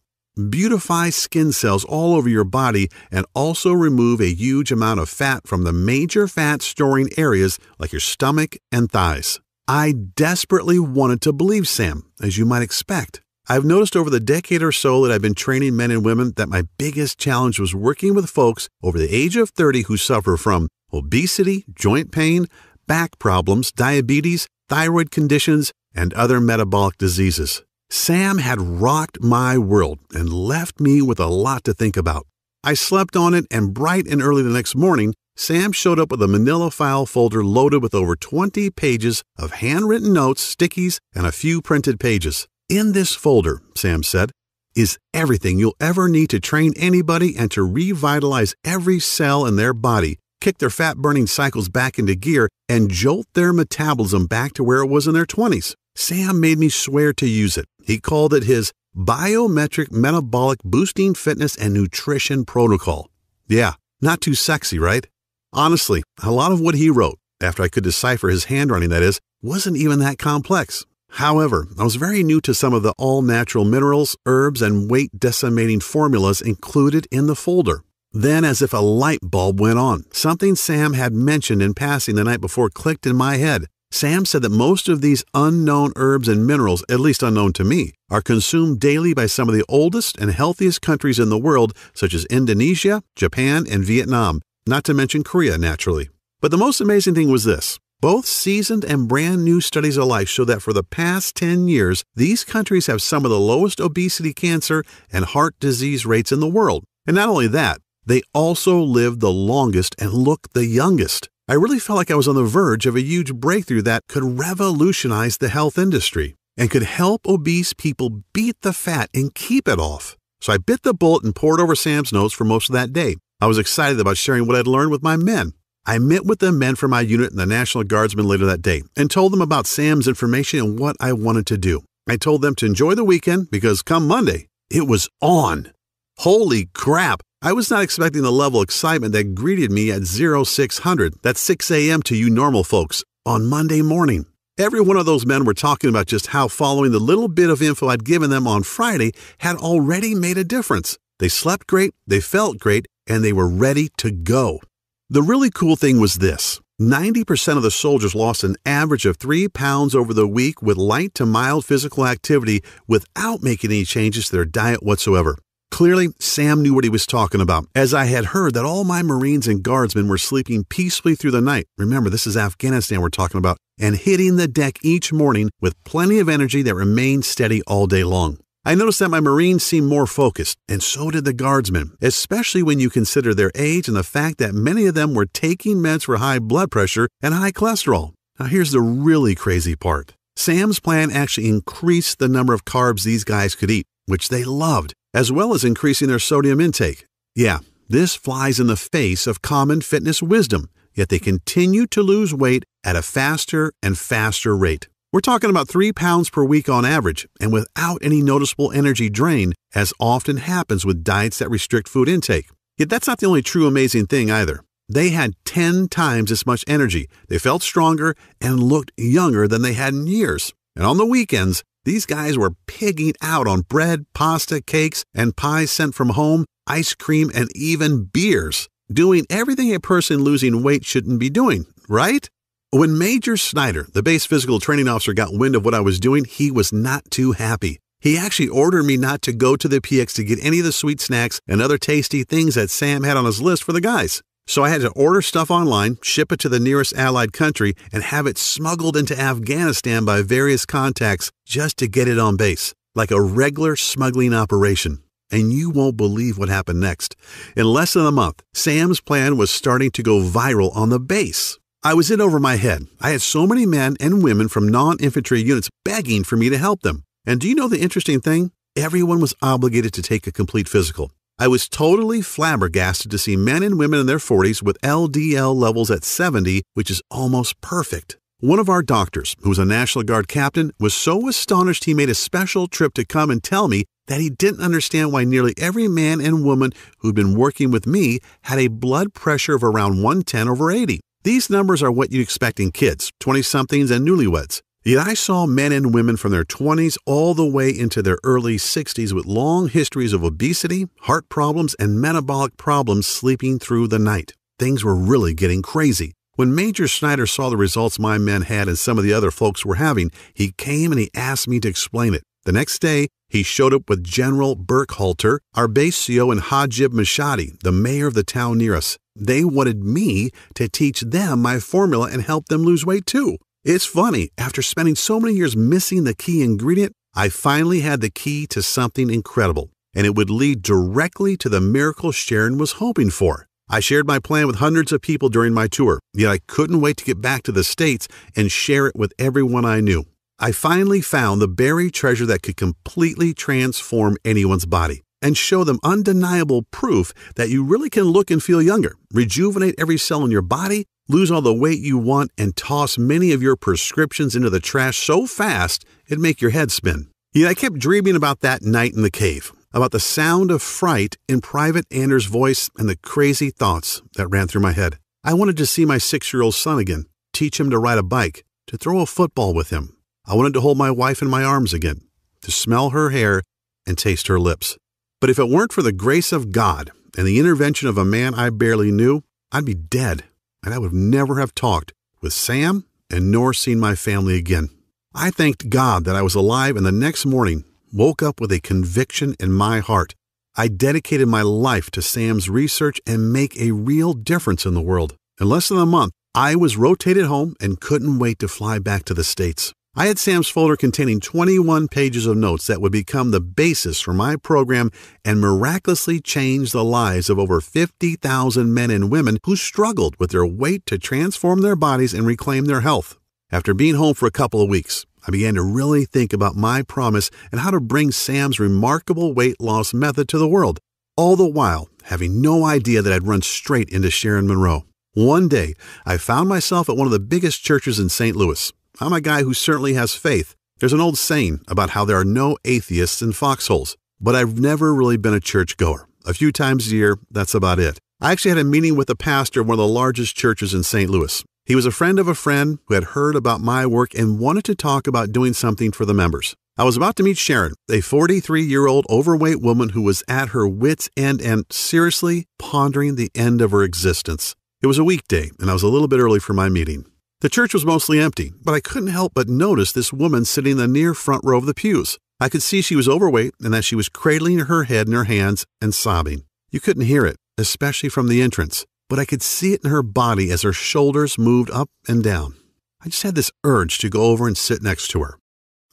beautify skin cells all over your body, and also remove a huge amount of fat from the major fat-storing areas like your stomach and thighs. I desperately wanted to believe Sam, as you might expect. I've noticed over the decade or so that I've been training men and women that my biggest challenge was working with folks over the age of 30 who suffer from obesity, joint pain, back problems, diabetes, thyroid conditions, and other metabolic diseases. Sam had rocked my world and left me with a lot to think about. I slept on it, and bright and early the next morning, Sam showed up with a manila file folder loaded with over 20 pages of handwritten notes, stickies, and a few printed pages. In this folder, Sam said, is everything you'll ever need to train anybody and to revitalize every cell in their body, kick their fat-burning cycles back into gear, and jolt their metabolism back to where it was in their 20s. Sam made me swear to use it. He called it his Biometric Metabolic Boosting Fitness and Nutrition Protocol. Yeah, not too sexy, right? Honestly, a lot of what he wrote, after I could decipher his handwriting that is, wasn't even that complex. However, I was very new to some of the all-natural minerals, herbs, and weight-decimating formulas included in the folder. Then, as if a light bulb went on, something Sam had mentioned in passing the night before clicked in my head. Sam said that most of these unknown herbs and minerals, at least unknown to me, are consumed daily by some of the oldest and healthiest countries in the world, such as Indonesia, Japan, and Vietnam, not to mention Korea, naturally. But the most amazing thing was this. Both seasoned and brand new studies alike show that for the past 10 years, these countries have some of the lowest obesity, cancer, and heart disease rates in the world. And not only that, they also live the longest and look the youngest. I really felt like I was on the verge of a huge breakthrough that could revolutionize the health industry and could help obese people beat the fat and keep it off. So I bit the bullet and pored over Sam's notes for most of that day. I was excited about sharing what I'd learned with my men. I met with the men from my unit and the National Guardsmen later that day and told them about Sam's information and what I wanted to do. I told them to enjoy the weekend because come Monday, it was on. Holy crap! I was not expecting the level of excitement that greeted me at 0600, that's 6 a.m. to you normal folks, on Monday morning. Every one of those men were talking about just how following the little bit of info I'd given them on Friday had already made a difference. They slept great, they felt great, and they were ready to go. The really cool thing was this. 90% of the soldiers lost an average of 3 pounds over the week with light to mild physical activity without making any changes to their diet whatsoever. Clearly, Sam knew what he was talking about, as I had heard that all my Marines and Guardsmen were sleeping peacefully through the night. Remember, this is Afghanistan we're talking about, and hitting the deck each morning with plenty of energy that remained steady all day long. I noticed that my Marines seemed more focused, and so did the Guardsmen, especially when you consider their age and the fact that many of them were taking meds for high blood pressure and high cholesterol. Now here's the really crazy part. Sam's plan actually increased the number of carbs these guys could eat, which they loved, as well as increasing their sodium intake. Yeah, this flies in the face of common fitness wisdom, yet they continue to lose weight at a faster and faster rate. We're talking about 3 pounds per week on average, and without any noticeable energy drain, as often happens with diets that restrict food intake. Yet that's not the only true amazing thing either. They had 10 times as much energy, they felt stronger, and looked younger than they had in years. And on the weekends, these guys were pigging out on bread, pasta, cakes, and pies sent from home, ice cream, and even beers, doing everything a person losing weight shouldn't be doing, right? When Major Snyder, the base physical training officer, got wind of what I was doing, he was not too happy. He actually ordered me not to go to the PX to get any of the sweet snacks and other tasty things that Sam had on his list for the guys. So I had to order stuff online, ship it to the nearest allied country, and have it smuggled into Afghanistan by various contacts just to get it on base, like a regular smuggling operation. And you won't believe what happened next. In less than a month, Sam's plan was starting to go viral on the base. I was in over my head. I had so many men and women from non-infantry units begging for me to help them. And do you know the interesting thing? Everyone was obligated to take a complete physical. I was totally flabbergasted to see men and women in their 40s with LDL levels at 70, which is almost perfect. One of our doctors, who was a National Guard captain, was so astonished he made a special trip to come and tell me that he didn't understand why nearly every man and woman who'd been working with me had a blood pressure of around 110/80. These numbers are what you'd expect in kids, 20-somethings, and newlyweds. Yet I saw men and women from their 20s all the way into their early 60s with long histories of obesity, heart problems, and metabolic problems sleeping through the night. Things were really getting crazy. When Major Snyder saw the results my men had and some of the other folks were having, he came and he asked me to explain it. The next day, he showed up with General Burkhalter, our base CO, and Hajib Mashadi, the mayor of the town near us. They wanted me to teach them my formula and help them lose weight too. It's funny, after spending so many years missing the key ingredient, I finally had the key to something incredible, and it would lead directly to the miracle Sharon was hoping for. I shared my plan with hundreds of people during my tour, yet I couldn't wait to get back to the States and share it with everyone I knew. I finally found the buried treasure that could completely transform anyone's body and show them undeniable proof that you really can look and feel younger, rejuvenate every cell in your body, lose all the weight you want, and toss many of your prescriptions into the trash so fast it'd make your head spin. Yet I kept dreaming about that night in the cave, about the sound of fright in Private Anders' voice and the crazy thoughts that ran through my head. I wanted to see my 6-year-old son again, teach him to ride a bike, to throw a football with him. I wanted to hold my wife in my arms again, to smell her hair and taste her lips. But if it weren't for the grace of God and the intervention of a man I barely knew, I'd be dead, and I would never have talked with Sam and nor seen my family again. I thanked God that I was alive, and the next morning woke up with a conviction in my heart. I dedicated my life to Sam's research and make a real difference in the world. In less than a month, I was rotated home and couldn't wait to fly back to the States. I had Sam's folder containing 21 pages of notes that would become the basis for my program and miraculously change the lives of over 50,000 men and women who struggled with their weight to transform their bodies and reclaim their health. After being home for a couple of weeks, I began to really think about my promise and how to bring Sam's remarkable weight loss method to the world, all the while having no idea that I'd run straight into Sharon Monroe. One day, I found myself at one of the biggest churches in St. Louis. I'm a guy who certainly has faith. There's an old saying about how there are no atheists in foxholes, but I've never really been a churchgoer. A few times a year, that's about it. I actually had a meeting with the pastor of one of the largest churches in St. Louis. He was a friend of a friend who had heard about my work and wanted to talk about doing something for the members. I was about to meet Sharon, a 43-year-old overweight woman who was at her wits' end and seriously pondering the end of her existence. It was a weekday, and I was a little bit early for my meeting. The church was mostly empty, but I couldn't help but notice this woman sitting in the near front row of the pews. I could see she was overweight and that she was cradling her head in her hands and sobbing. You couldn't hear it, especially from the entrance, but I could see it in her body as her shoulders moved up and down. I just had this urge to go over and sit next to her.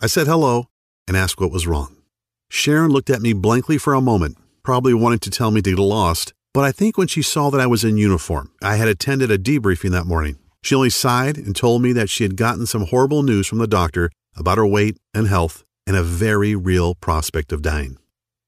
I said hello and asked what was wrong. Sharon looked at me blankly for a moment, probably wanting to tell me to get lost, but I think when she saw that I was in uniform, I had attended a debriefing that morning. She only sighed and told me that she had gotten some horrible news from the doctor about her weight and health and a very real prospect of dying.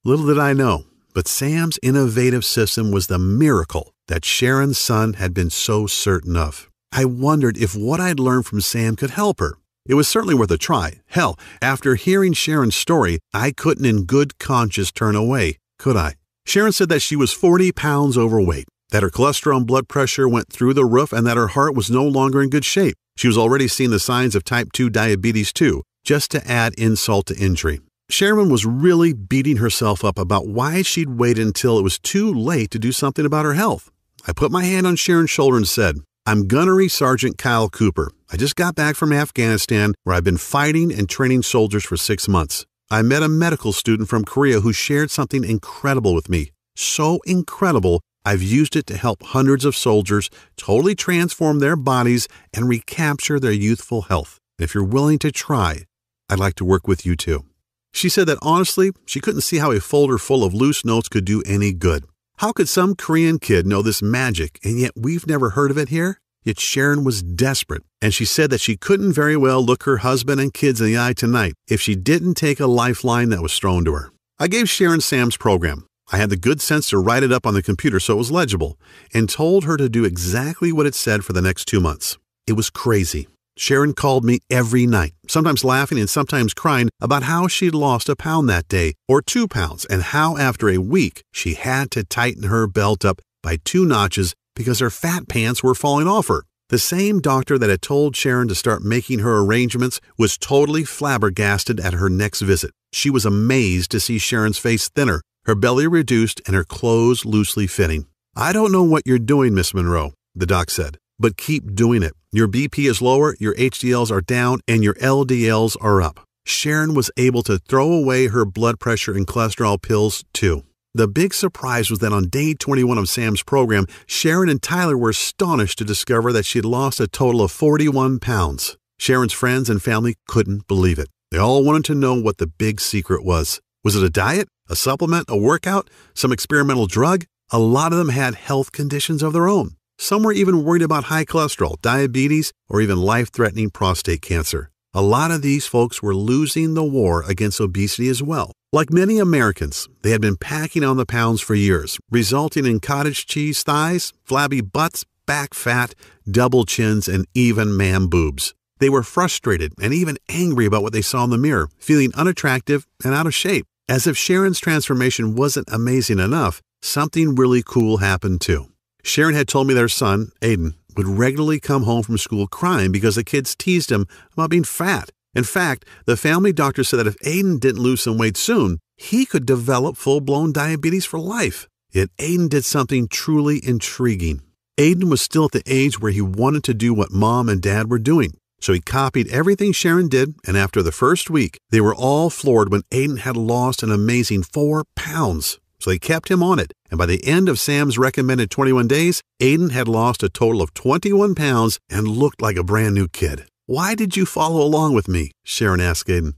Little did I know, but Sam's innovative system was the miracle that Sharon's son had been so certain of. I wondered if what I'd learned from Sam could help her. It was certainly worth a try. Hell, after hearing Sharon's story, I couldn't in good conscience turn away, could I? Sharon said that she was 40 pounds overweight, that her cholesterol and blood pressure went through the roof, and that her heart was no longer in good shape. She was already seeing the signs of type 2 diabetes too, just to add insult to injury. Sharon was really beating herself up about why she'd waited until it was too late to do something about her health. I put my hand on Sharon's shoulder and said, "I'm Gunnery Sergeant Kyle Cooper. I just got back from Afghanistan, where I've been fighting and training soldiers for 6 months. I met a medical student from Korea who shared something incredible with me. So incredible, I've used it to help hundreds of soldiers totally transform their bodies and recapture their youthful health. If you're willing to try, I'd like to work with you too." She said that honestly, she couldn't see how a folder full of loose notes could do any good. How could some Korean kid know this magic, and yet we've never heard of it here? Yet Sharon was desperate, and she said that she couldn't very well look her husband and kids in the eye tonight if she didn't take a lifeline that was thrown to her. I gave Sharon Sam's program. I had the good sense to write it up on the computer so it was legible, and told her to do exactly what it said for the next 2 months. It was crazy. Sharon called me every night, sometimes laughing and sometimes crying about how she'd lost a pound that day, or 2 pounds, and how after a week she had to tighten her belt up by 2 notches because her fat pants were falling off her. The same doctor that had told Sharon to start making her arrangements was totally flabbergasted at her next visit. She was amazed to see Sharon's face thinner, her belly reduced, and her clothes loosely fitting. "I don't know what you're doing, Miss Monroe," the doc said, "but keep doing it. Your BP is lower, your HDLs are down, and your LDLs are up. Sharon was able to throw away her blood pressure and cholesterol pills too. The big surprise was that on day 21 of Sam's program, Sharon and Tyler were astonished to discover that she had lost a total of 41 pounds. Sharon's friends and family couldn't believe it. They all wanted to know what the big secret was. Was it a diet, a supplement, a workout, some experimental drug? A lot of them had health conditions of their own. Some were even worried about high cholesterol, diabetes, or even life-threatening prostate cancer. A lot of these folks were losing the war against obesity as well. Like many Americans, they had been packing on the pounds for years, resulting in cottage cheese thighs, flabby butts, back fat, double chins, and even man boobs. They were frustrated and even angry about what they saw in the mirror, feeling unattractive and out of shape. As if Sharon's transformation wasn't amazing enough, something really cool happened too. Sharon had told me their son, Aiden, would regularly come home from school crying because the kids teased him about being fat. In fact, the family doctor said that if Aiden didn't lose some weight soon, he could develop full-blown diabetes for life. Yet Aiden did something truly intriguing. Aiden was still at the age where he wanted to do what mom and dad were doing. So he copied everything Sharon did, and after the first week, they were all floored when Aiden had lost an amazing 4 pounds. So they kept him on it, and by the end of Sam's recommended 21 days, Aiden had lost a total of 21 pounds and looked like a brand new kid. "Why did you follow along with me?" Sharon asked Aiden.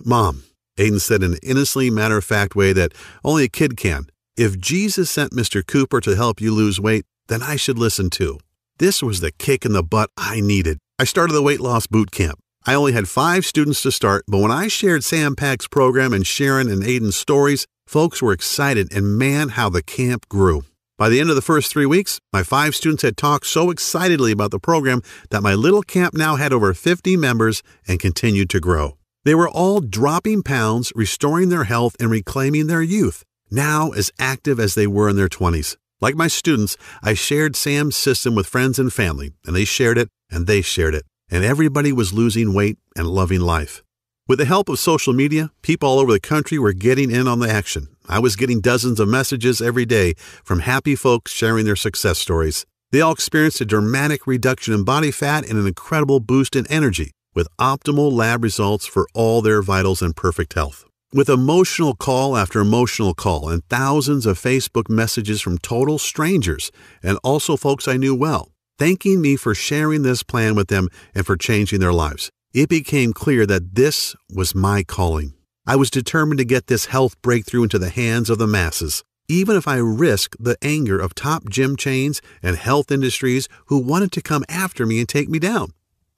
"Mom," Aiden said in an innocently matter-of-fact way that only a kid can, "if Jesus sent Mr. Cooper to help you lose weight, then I should listen too." This was the kick in the butt I needed. I started the weight loss boot camp. I only had 5 students to start, but when I shared Sam Pack's program and Sharon and Aiden's stories, folks were excited, and man, how the camp grew. By the end of the first 3 weeks, my 5 students had talked so excitedly about the program that my little camp now had over 50 members and continued to grow. They were all dropping pounds, restoring their health, and reclaiming their youth, now as active as they were in their 20s. Like my students, I shared Sam's system with friends and family, and they shared it, and they shared it, and everybody was losing weight and loving life. With the help of social media, people all over the country were getting in on the action. I was getting dozens of messages every day from happy folks sharing their success stories. They all experienced a dramatic reduction in body fat and an incredible boost in energy, with optimal lab results for all their vitals and perfect health. With emotional call after emotional call and thousands of Facebook messages from total strangers and also folks I knew well, thanking me for sharing this plan with them and for changing their lives, it became clear that this was my calling. I was determined to get this health breakthrough into the hands of the masses, even if I risked the anger of top gym chains and health industries who wanted to come after me and take me down.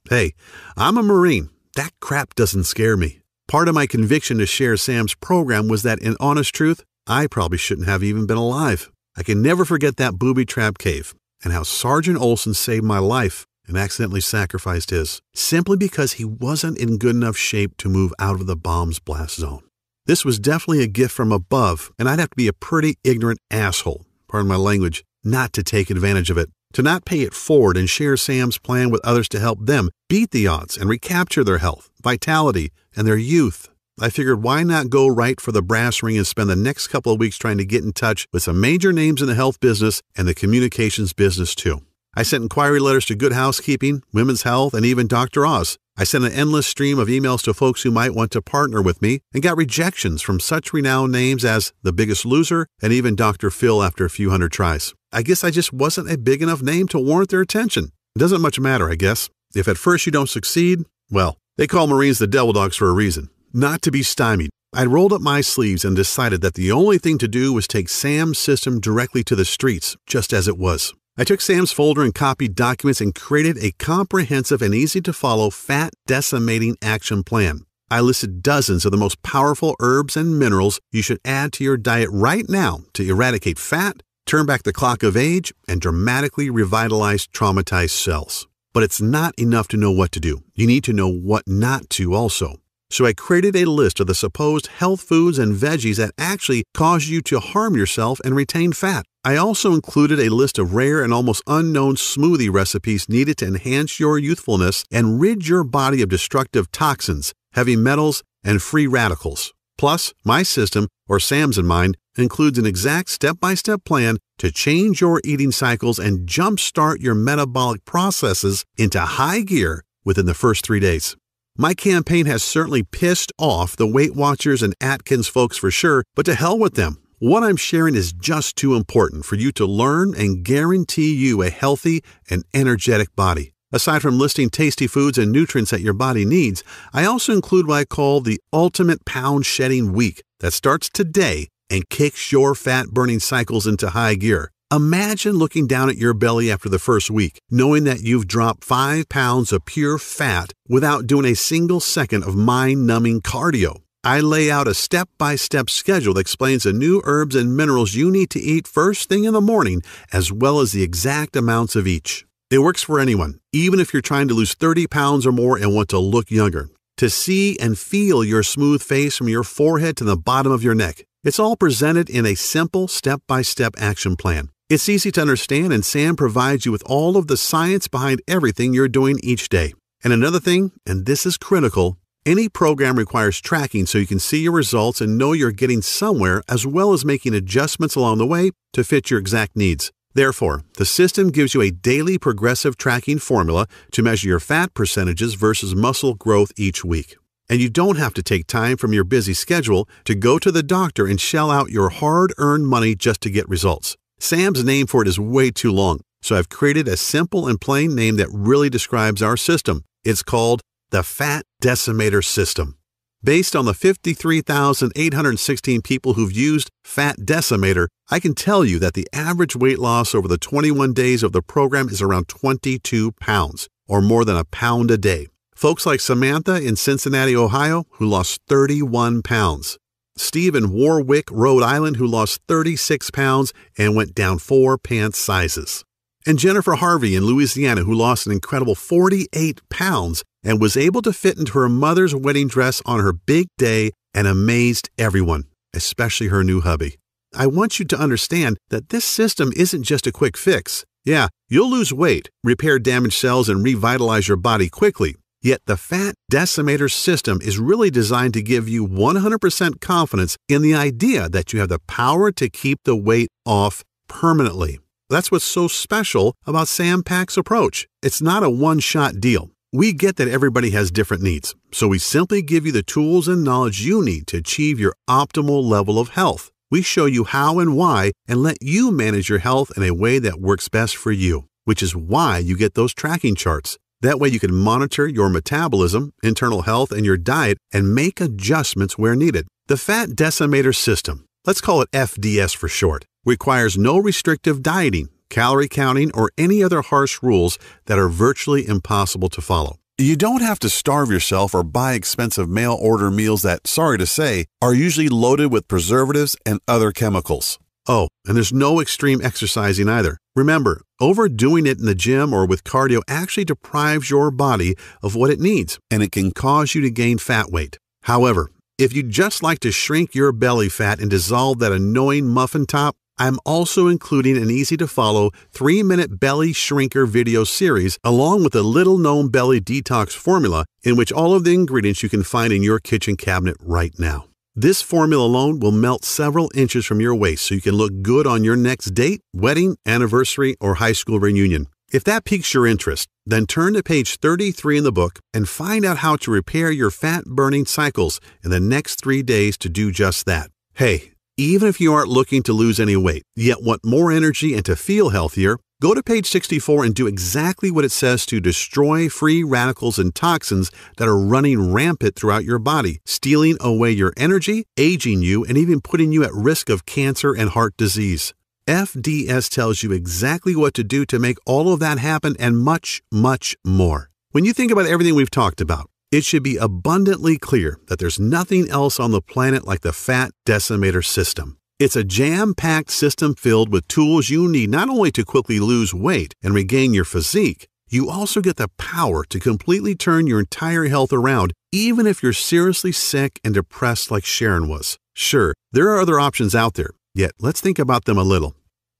Hey, I'm a Marine. That crap doesn't scare me. Part of my conviction to share Sam's program was that, in honest truth, I probably shouldn't have even been alive. I can never forget that booby trap cave and how Sergeant Olson saved my life and accidentally sacrificed his, simply because he wasn't in good enough shape to move out of the bomb's blast zone. This was definitely a gift from above, and I'd have to be a pretty ignorant asshole, pardon my language, not to take advantage of it, to not pay it forward and share Sam's plan with others to help them beat the odds and recapture their health, vitality, and their youth. I figured why not go right for the brass ring and spend the next couple of weeks trying to get in touch with some major names in the health business and the communications business too. I sent inquiry letters to Good Housekeeping, Women's Health, and even Dr. Oz. I sent an endless stream of emails to folks who might want to partner with me and got rejections from such renowned names as The Biggest Loser and even Dr. Phil after a few hundred tries. I guess I just wasn't a big enough name to warrant their attention. It doesn't much matter, I guess. If at first you don't succeed, well, they call Marines the devil dogs for a reason. Not to be stymied, I rolled up my sleeves and decided that the only thing to do was take Sam's system directly to the streets, just as it was. I took Sam's folder and copied documents and created a comprehensive and easy-to-follow fat decimating action plan. I listed dozens of the most powerful herbs and minerals you should add to your diet right now to eradicate fat, turn back the clock of age, and dramatically revitalize traumatized cells. But it's not enough to know what to do. You need to know what not to also. So I created a list of the supposed health foods and veggies that actually cause you to harm yourself and retain fat. I also included a list of rare and almost unknown smoothie recipes needed to enhance your youthfulness and rid your body of destructive toxins, heavy metals, and free radicals. Plus, my system, or Sam's in mine, includes an exact step-by-step plan to change your eating cycles and jumpstart your metabolic processes into high gear within the first 3 days. My campaign has certainly pissed off the Weight Watchers and Atkins folks for sure, but to hell with them. What I'm sharing is just too important for you to learn and guarantee you a healthy and energetic body. Aside from listing tasty foods and nutrients that your body needs, I also include what I call the Ultimate Pound Shedding Week that starts today and kicks your fat-burning cycles into high gear. Imagine looking down at your belly after the first week, knowing that you've dropped 5 pounds of pure fat without doing a single second of mind-numbing cardio. I lay out a step-by-step schedule that explains the new herbs and minerals you need to eat first thing in the morning, as well as the exact amounts of each. It works for anyone, even if you're trying to lose 30 pounds or more and want to look younger. To see and feel your smooth face from your forehead to the bottom of your neck. It's all presented in a simple step-by-step action plan. It's easy to understand, and Sam provides you with all of the science behind everything you're doing each day. And another thing, and this is critical, any program requires tracking so you can see your results and know you're getting somewhere, as well as making adjustments along the way to fit your exact needs. Therefore, the system gives you a daily progressive tracking formula to measure your fat percentages versus muscle growth each week. And you don't have to take time from your busy schedule to go to the doctor and shell out your hard-earned money just to get results. Sam's name for it is way too long, so I've created a simple and plain name that really describes our system. It's called the Fat Decimator System. Based on the 53,816 people who've used Fat Decimator, I can tell you that the average weight loss over the 21 days of the program is around 22 pounds, or more than a pound a day. Folks like Samantha in Cincinnati, Ohio, who lost 31 pounds. Steve in Warwick, Rhode Island, who lost 36 pounds and went down 4 pant sizes. And Jennifer Harvey in Louisiana, who lost an incredible 48 pounds and was able to fit into her mother's wedding dress on her big day and amazed everyone, especially her new hubby. I want you to understand that this system isn't just a quick fix. Yeah, you'll lose weight, repair damaged cells, and revitalize your body quickly. Yet the Fat Decimator System is really designed to give you 100% confidence in the idea that you have the power to keep the weight off permanently. That's what's so special about Sam Pak's approach. It's not a one-shot deal. We get that everybody has different needs, so we simply give you the tools and knowledge you need to achieve your optimal level of health. We show you how and why and let you manage your health in a way that works best for you, which is why you get those tracking charts. That way you can monitor your metabolism, internal health, and your diet and make adjustments where needed. The Fat Decimator System, let's call it FDS for short, requires no restrictive dieting, calorie counting, or any other harsh rules that are virtually impossible to follow. You don't have to starve yourself or buy expensive mail-order meals that, sorry to say, are usually loaded with preservatives and other chemicals. Oh, and there's no extreme exercising either. Remember, overdoing it in the gym or with cardio actually deprives your body of what it needs, and it can cause you to gain fat weight. However, if you'd just like to shrink your belly fat and dissolve that annoying muffin top, I'm also including an easy-to-follow 3-minute belly shrinker video series along with a little-known belly detox formula in which all of the ingredients you can find in your kitchen cabinet right now. This formula alone will melt several inches from your waist so you can look good on your next date, wedding, anniversary, or high school reunion. If that piques your interest, then turn to page 33 in the book and find out how to repair your fat-burning cycles in the next 3 days to do just that. Hey, even if you aren't looking to lose any weight, yet want more energy and to feel healthier, go to page 64 and do exactly what it says to destroy free radicals and toxins that are running rampant throughout your body, stealing away your energy, aging you, and even putting you at risk of cancer and heart disease. FDS tells you exactly what to do to make all of that happen and much, much more. When you think about everything we've talked about, it should be abundantly clear that there's nothing else on the planet like the Fat Decimator System. It's a jam-packed system filled with tools you need not only to quickly lose weight and regain your physique, you also get the power to completely turn your entire health around, even if you're seriously sick and depressed like Sharon was. Sure, there are other options out there, yet let's think about them a little.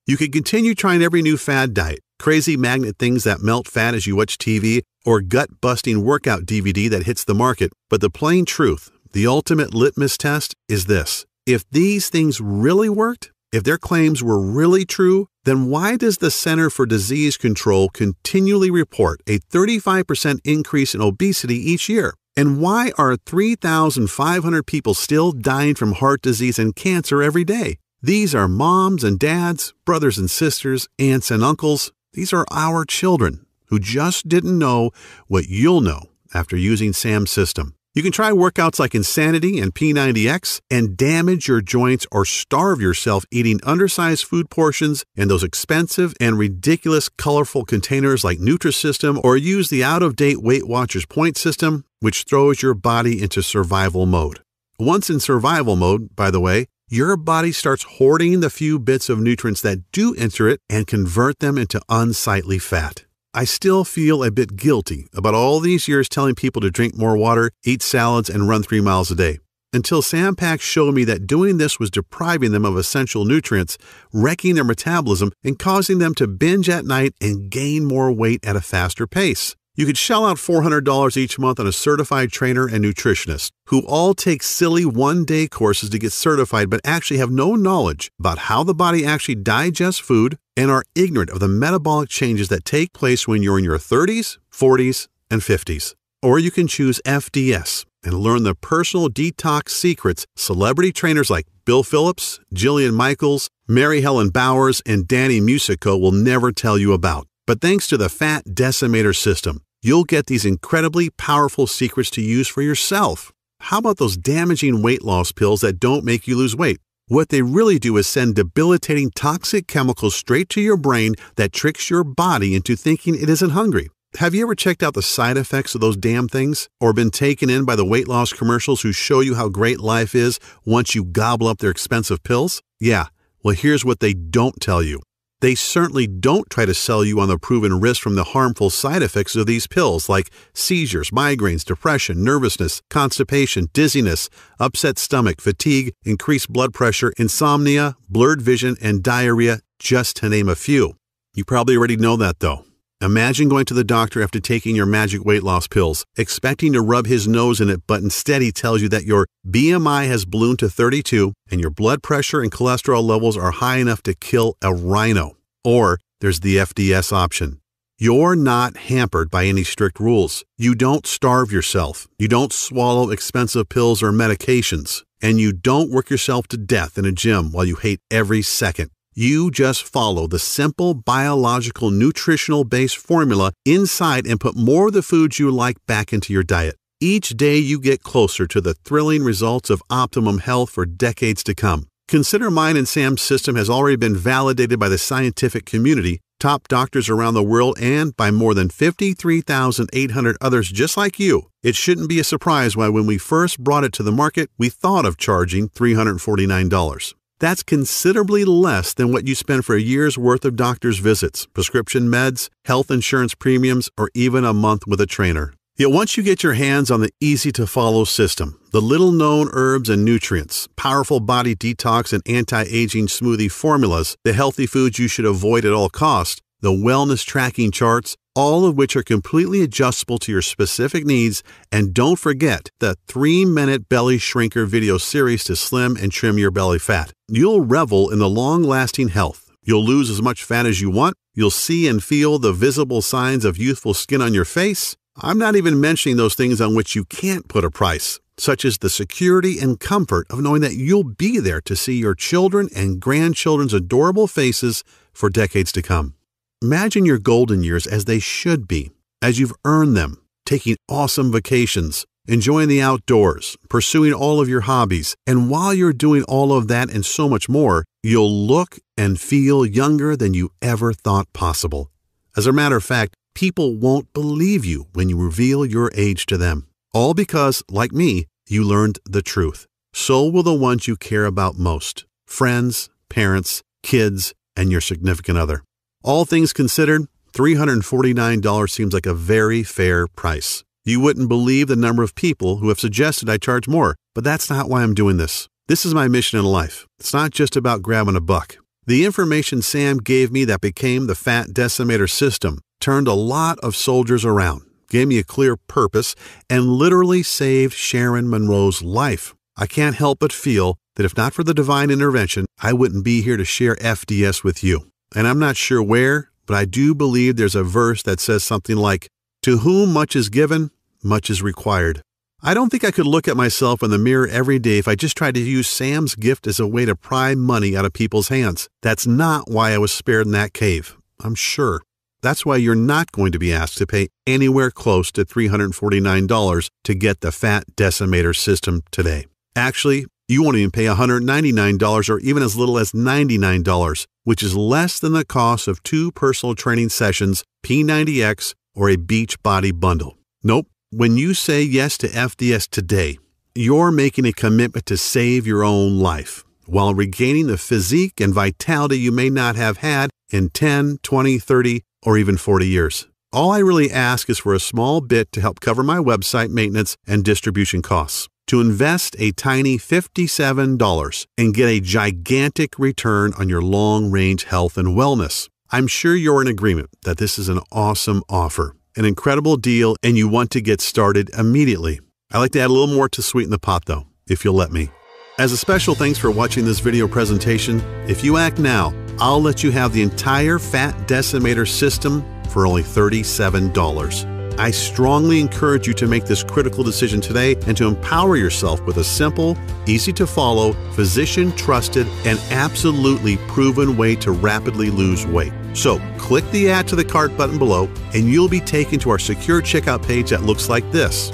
You could continue trying every new fad diet, crazy magnet things that melt fat as you watch TV, or gut-busting workout DVD that hits the market, but the plain truth, the ultimate litmus test, is this. If these things really worked, if their claims were really true, then why does the Center for Disease Control continually report a 35% increase in obesity each year? And why are 3,500 people still dying from heart disease and cancer every day? These are moms and dads, brothers and sisters, aunts and uncles. These are our children who just didn't know what you'll know after using Sam's system. You can try workouts like Insanity and P90X and damage your joints or starve yourself eating undersized food portions in those expensive and ridiculous colorful containers like Nutrisystem, or use the out-of-date Weight Watchers point system, which throws your body into survival mode. Once in survival mode, by the way, your body starts hoarding the few bits of nutrients that do enter it and convert them into unsightly fat. I still feel a bit guilty about all these years telling people to drink more water, eat salads, and run 3 miles a day, until Sam Pack showed me that doing this was depriving them of essential nutrients, wrecking their metabolism, and causing them to binge at night and gain more weight at a faster pace. You could shell out $400 each month on a certified trainer and nutritionist who all take silly one-day courses to get certified but actually have no knowledge about how the body actually digests food and are ignorant of the metabolic changes that take place when you're in your 30s, 40s, and 50s. Or you can choose FDS and learn the personal detox secrets celebrity trainers like Bill Phillips, Jillian Michaels, Mary Helen Bowers, and Danny Musico will never tell you about. But thanks to the Fat Decimator System, you'll get these incredibly powerful secrets to use for yourself. How about those damaging weight loss pills that don't make you lose weight? What they really do is send debilitating toxic chemicals straight to your brain that tricks your body into thinking it isn't hungry. Have you ever checked out the side effects of those damn things? Or been taken in by the weight loss commercials who show you how great life is once you gobble up their expensive pills? Yeah, well, here's what they don't tell you. They certainly don't try to sell you on the proven risk from the harmful side effects of these pills like seizures, migraines, depression, nervousness, constipation, dizziness, upset stomach, fatigue, increased blood pressure, insomnia, blurred vision, and diarrhea, just to name a few. You probably already know that though. Imagine going to the doctor after taking your magic weight loss pills, expecting to rub his nose in it, but instead he tells you that your BMI has ballooned to 32 and your blood pressure and cholesterol levels are high enough to kill a rhino. Or there's the FDS option. You're not hampered by any strict rules. You don't starve yourself. You don't swallow expensive pills or medications. And you don't work yourself to death in a gym while you hate every second. You just follow the simple biological nutritional-based formula inside and put more of the foods you like back into your diet. Each day you get closer to the thrilling results of optimum health for decades to come. Consider mine and Sam's system has already been validated by the scientific community, top doctors around the world, and by more than 53,800 others just like you. It shouldn't be a surprise why when we first brought it to the market, we thought of charging $349. That's considerably less than what you spend for a year's worth of doctor's visits, prescription meds, health insurance premiums, or even a month with a trainer. Yet once you get your hands on the easy-to-follow system, the little-known herbs and nutrients, powerful body detox and anti-aging smoothie formulas, the healthy foods you should avoid at all costs, the wellness tracking charts, all of which are completely adjustable to your specific needs, and don't forget the 3-minute belly shrinker video series to slim and trim your belly fat. You'll revel in the long-lasting health. You'll lose as much fat as you want. You'll see and feel the visible signs of youthful skin on your face. I'm not even mentioning those things on which you can't put a price, such as the security and comfort of knowing that you'll be there to see your children and grandchildren's adorable faces for decades to come. Imagine your golden years as they should be, as you've earned them, taking awesome vacations, enjoying the outdoors, pursuing all of your hobbies, and while you're doing all of that and so much more, you'll look and feel younger than you ever thought possible. As a matter of fact, people won't believe you when you reveal your age to them. All because, like me, you learned the truth. So will the ones you care about most. Friends, parents, kids, and your significant other. All things considered, $349 seems like a very fair price. You wouldn't believe the number of people who have suggested I charge more, but that's not why I'm doing this. This is my mission in life. It's not just about grabbing a buck. The information Sam gave me that became the Fat Decimator System turned a lot of soldiers around, gave me a clear purpose, and literally saved Sharon Monroe's life. I can't help but feel that if not for the divine intervention, I wouldn't be here to share FDS with you. And I'm not sure where, but I do believe there's a verse that says something like, "To whom much is given, much is required." I don't think I could look at myself in the mirror every day if I just tried to use Sam's gift as a way to pry money out of people's hands. That's not why I was spared in that cave, I'm sure. That's why you're not going to be asked to pay anywhere close to $349 to get the Fat Decimator System today. Actually, you won't even pay $199 or even as little as $99, which is less than the cost of 2 personal training sessions, P90X, or a Beachbody bundle. Nope. When you say yes to FDS today, you're making a commitment to save your own life while regaining the physique and vitality you may not have had in 10, 20, 30, or even 40 years. All I really ask is for a small bit to help cover my website maintenance and distribution costs, to invest a tiny $57 and get a gigantic return on your long-range health and wellness. I'm sure you're in agreement that this is an awesome offer, an incredible deal, and you want to get started immediately. I like to add a little more to sweeten the pot though, if you'll let me. As a special thanks for watching this video presentation, if you act now, I'll let you have the entire Fat Decimator system for only $37. I strongly encourage you to make this critical decision today and to empower yourself with a simple, easy-to-follow, physician-trusted, and absolutely proven way to rapidly lose weight. So, click the Add to the Cart button below, and you'll be taken to our secure checkout page that looks like this.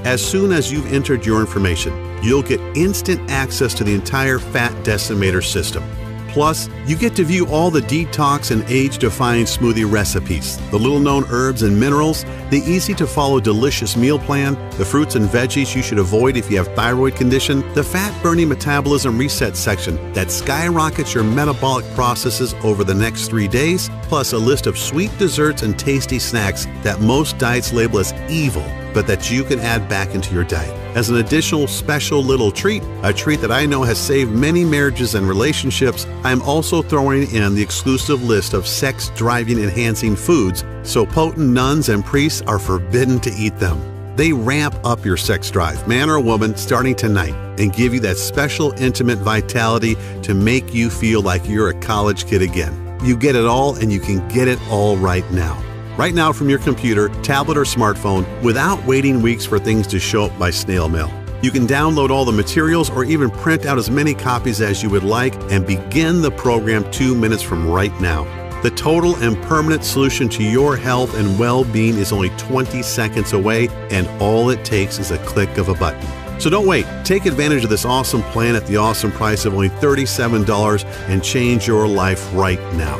As soon as you've entered your information, you'll get instant access to the entire Fat Decimator system. Plus, you get to view all the detox and age-defying smoothie recipes, the little-known herbs and minerals, the easy-to-follow delicious meal plan, the fruits and veggies you should avoid if you have thyroid condition, the fat-burning metabolism reset section that skyrockets your metabolic processes over the next 3 days, plus a list of sweet desserts and tasty snacks that most diets label as evil, but that you can add back into your diet. As an additional special little treat, a treat that I know has saved many marriages and relationships, I'm also throwing in the exclusive list of sex-driving enhancing foods, so potent nuns and priests are forbidden to eat them. They ramp up your sex drive, man or woman, starting tonight, and give you that special intimate vitality to make you feel like you're a college kid again. You get it all, and you can get it all right now. Right now from your computer, tablet, or smartphone without waiting weeks for things to show up by snail mail. You can download all the materials or even print out as many copies as you would like and begin the program 2 minutes from right now. The total and permanent solution to your health and well-being is only 20 seconds away, and all it takes is a click of a button. So don't wait. Take advantage of this awesome plan at the awesome price of only $37 and change your life right now.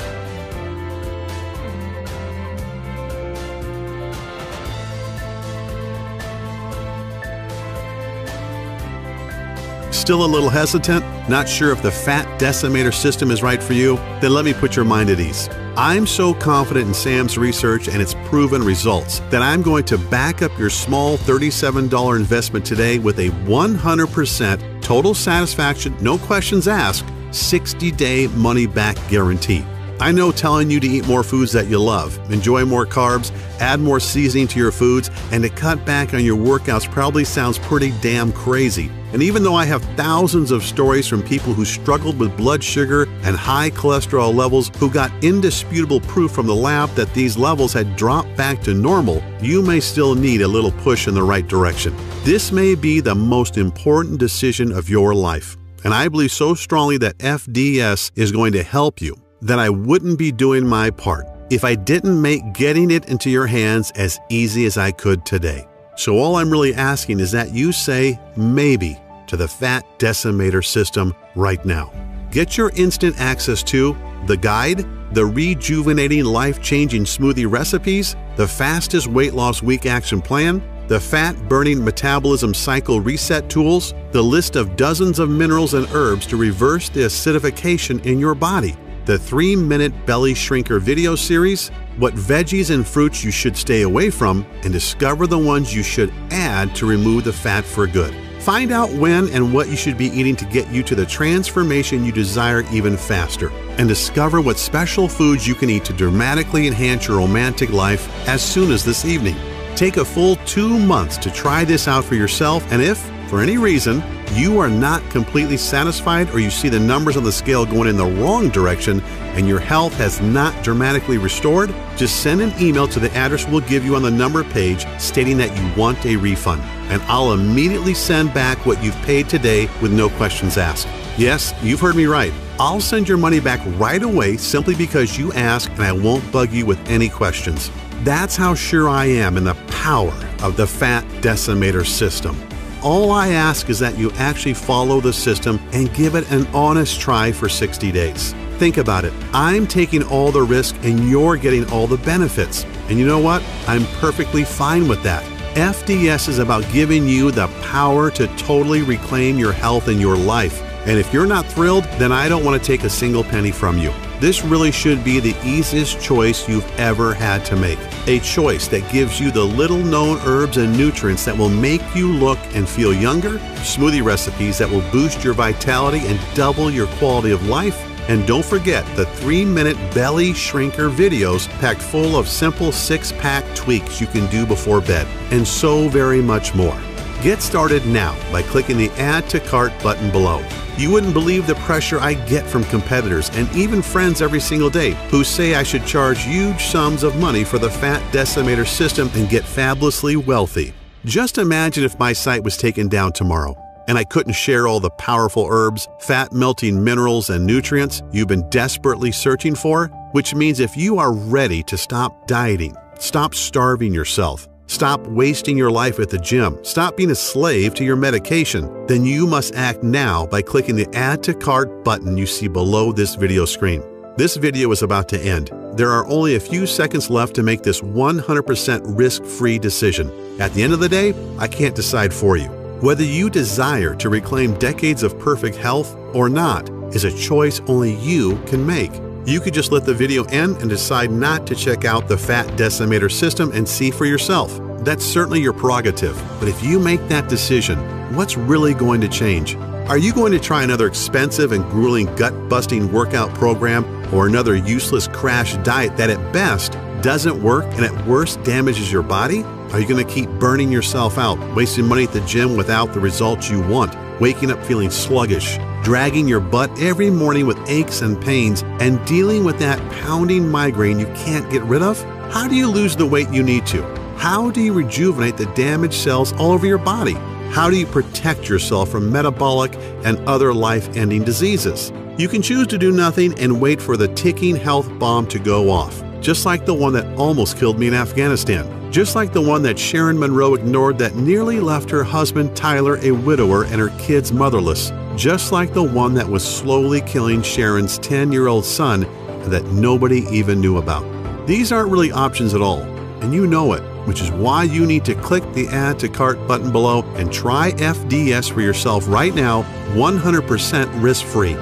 Still a little hesitant? Not sure if the Fat Decimator system is right for you? Then let me put your mind at ease. I'm so confident in Sam's research and its proven results that I'm going to back up your small $37 investment today with a 100% total satisfaction, no questions asked, 60-day money-back guarantee. I know telling you to eat more foods that you love, enjoy more carbs, add more seasoning to your foods, and to cut back on your workouts probably sounds pretty damn crazy. And even though I have thousands of stories from people who struggled with blood sugar and high cholesterol levels who got indisputable proof from the lab that these levels had dropped back to normal, you may still need a little push in the right direction. This may be the most important decision of your life, and I believe so strongly that FDS is going to help you that I wouldn't be doing my part if I didn't make getting it into your hands as easy as I could today. So all I'm really asking is that you say maybe to the Fat Decimator system right now. Get your instant access to the guide, the rejuvenating life-changing smoothie recipes, the fastest weight loss week action plan, the fat-burning metabolism cycle reset tools, the list of dozens of minerals and herbs to reverse the acidification in your body, the 3-minute belly shrinker video series, what veggies and fruits you should stay away from, and discover the ones you should add to remove the fat for good. Find out when and what you should be eating to get you to the transformation you desire even faster, and discover what special foods you can eat to dramatically enhance your romantic life as soon as this evening. Take a full 2 months to try this out for yourself, and if, for any reason, you are not completely satisfied or you see the numbers on the scale going in the wrong direction and your health has not dramatically restored, just send an email to the address we'll give you on the number page stating that you want a refund, and I'll immediately send back what you've paid today with no questions asked. Yes, you've heard me right. I'll send your money back right away simply because you asked, and I won't bug you with any questions. That's how sure I am in the power of the Fat Decimator System. All I ask is that you actually follow the system and give it an honest try for 60 days. Think about it. I'm taking all the risk and you're getting all the benefits. And you know what? I'm perfectly fine with that. FDS is about giving you the power to totally reclaim your health and your life. And if you're not thrilled, then I don't want to take a single penny from you. This really should be the easiest choice you've ever had to make. A choice that gives you the little-known herbs and nutrients that will make you look and feel younger, smoothie recipes that will boost your vitality and double your quality of life, and don't forget the 3-minute belly shrinker videos packed full of simple 6-pack tweaks you can do before bed, and so very much more. Get started now by clicking the Add to Cart button below. You wouldn't believe the pressure I get from competitors and even friends every single day who say I should charge huge sums of money for the Fat Decimator System and get fabulously wealthy. Just imagine if my site was taken down tomorrow and I couldn't share all the powerful herbs, fat-melting minerals, and nutrients you've been desperately searching for, which means if you are ready to stop dieting, stop starving yourself, stop wasting your life at the gym, stop being a slave to your medication, then you must act now by clicking the Add to Cart button you see below this video screen. This video is about to end. There are only a few seconds left to make this 100% risk-free decision. At the end of the day, I can't decide for you. Whether you desire to reclaim decades of perfect health or not is a choice only you can make. You could just let the video end and decide not to check out the Fat Decimator System and see for yourself. That's certainly your prerogative, but if you make that decision, what's really going to change? Are you going to try another expensive and grueling gut-busting workout program or another useless crash diet that at best doesn't work and at worst damages your body? Are you going to keep burning yourself out, wasting money at the gym without the results you want, waking up feeling sluggish, dragging your butt every morning with aches and pains, and dealing with that pounding migraine you can't get rid of? How do you lose the weight you need to? How do you rejuvenate the damaged cells all over your body? How do you protect yourself from metabolic and other life-ending diseases? You can choose to do nothing and wait for the ticking health bomb to go off, just like the one that almost killed me in Afghanistan. Just like the one that Sharon Monroe ignored that nearly left her husband Tyler a widower and her kids motherless. Just like the one that was slowly killing Sharon's 10-year-old son that nobody even knew about. These aren't really options at all, and you know it, which is why you need to click the Add to Cart button below and try FDS for yourself right now, 100% risk-free.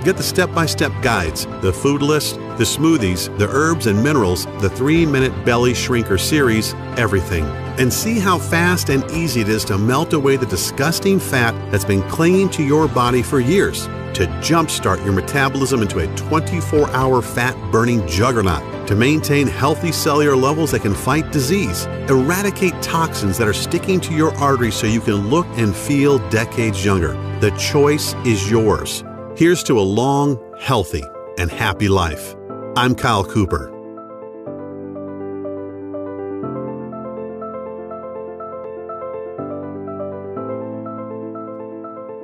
Get the step-by-step guides, the food list, the smoothies, the herbs and minerals, the 3-minute belly shrinker series, everything. And see how fast and easy it is to melt away the disgusting fat that's been clinging to your body for years, to jumpstart your metabolism into a 24-hour fat-burning juggernaut, to maintain healthy cellular levels that can fight disease, eradicate toxins that are sticking to your arteries so you can look and feel decades younger. The choice is yours. Here's to a long, healthy, and happy life. I'm Kyle Cooper.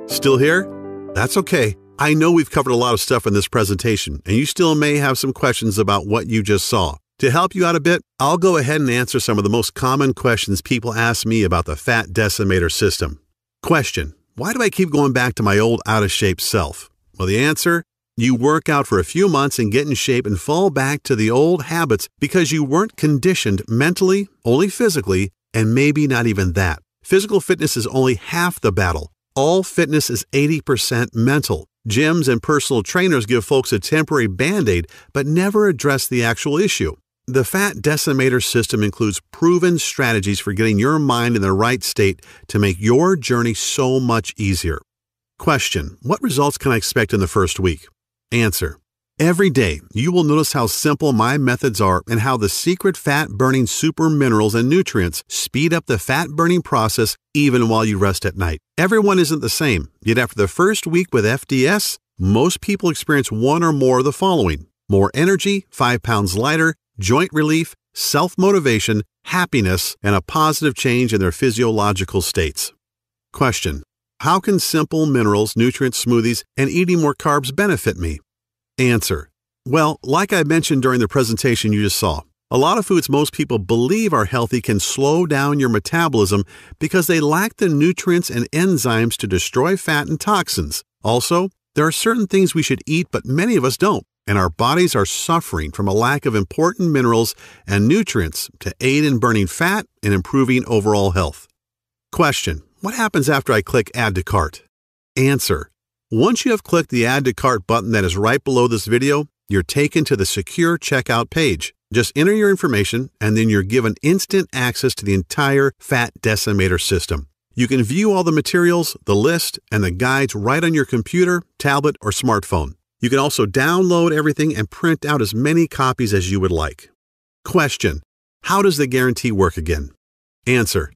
Still here? That's okay. I know we've covered a lot of stuff in this presentation, and you still may have some questions about what you just saw. To help you out a bit, I'll go ahead and answer some of the most common questions people ask me about the Fat Decimator System. Question: why do I keep going back to my old out-of-shape self? Well, the answer: you work out for a few months and get in shape and fall back to the old habits because you weren't conditioned mentally, only physically, and maybe not even that. Physical fitness is only half the battle. All fitness is 80% mental. Gyms and personal trainers give folks a temporary band-aid, but never address the actual issue. The Fat Decimator System includes proven strategies for getting your mind in the right state to make your journey so much easier. Question: what results can I expect in the first week? Answer: Every day, you will notice how simple my methods are and how the secret fat-burning super minerals and nutrients speed up the fat-burning process even while you rest at night. Everyone isn't the same, yet after the first week with FDS, most people experience one or more of the following: more energy, 5 pounds lighter, joint relief, self-motivation, happiness, and a positive change in their physiological states. Question: how can simple minerals, nutrient smoothies, and eating more carbs benefit me? Answer: well, like I mentioned during the presentation you just saw, a lot of foods most people believe are healthy can slow down your metabolism because they lack the nutrients and enzymes to destroy fat and toxins. Also, there are certain things we should eat but many of us don't, and our bodies are suffering from a lack of important minerals and nutrients to aid in burning fat and improving overall health. Question: what happens after I click Add to Cart? Answer: once you have clicked the Add to Cart button that is right below this video, you're taken to the secure checkout page. Just enter your information and then you're given instant access to the entire Fat Decimator system. You can view all the materials, the list, and the guides right on your computer, tablet, or smartphone. You can also download everything and print out as many copies as you would like. Question: how does the guarantee work again? Answer: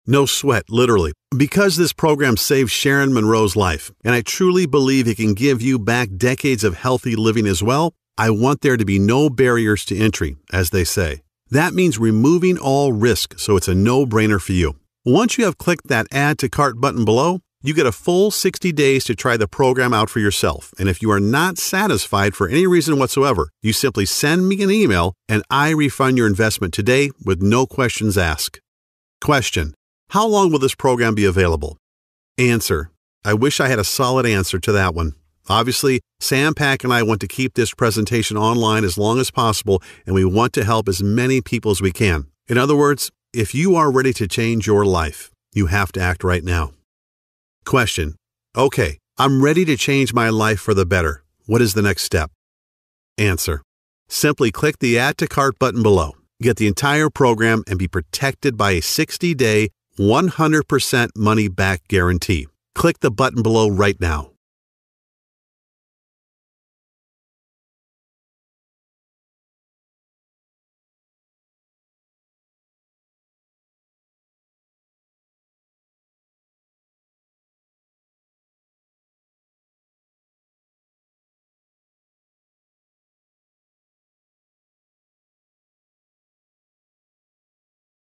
no sweat, literally. Because this program saved Sharon Monroe's life, and I truly believe it can give you back decades of healthy living as well, I want there to be no barriers to entry, as they say. That means removing all risk, so it's a no-brainer for you. Once you have clicked that Add to Cart button below, you get a full 60 days to try the program out for yourself, and if you are not satisfied for any reason whatsoever, you simply send me an email and I refund your investment today with no questions asked. Question: how long will this program be available? Answer: I wish I had a solid answer to that one. Obviously, Sam Pack and I want to keep this presentation online as long as possible, and we want to help as many people as we can. In other words, if you are ready to change your life, you have to act right now. Question: okay, I'm ready to change my life for the better. What is the next step? Answer: simply click the Add to Cart button below. Get the entire program and be protected by a 60-day, 100% money-back guarantee. Click the button below right now.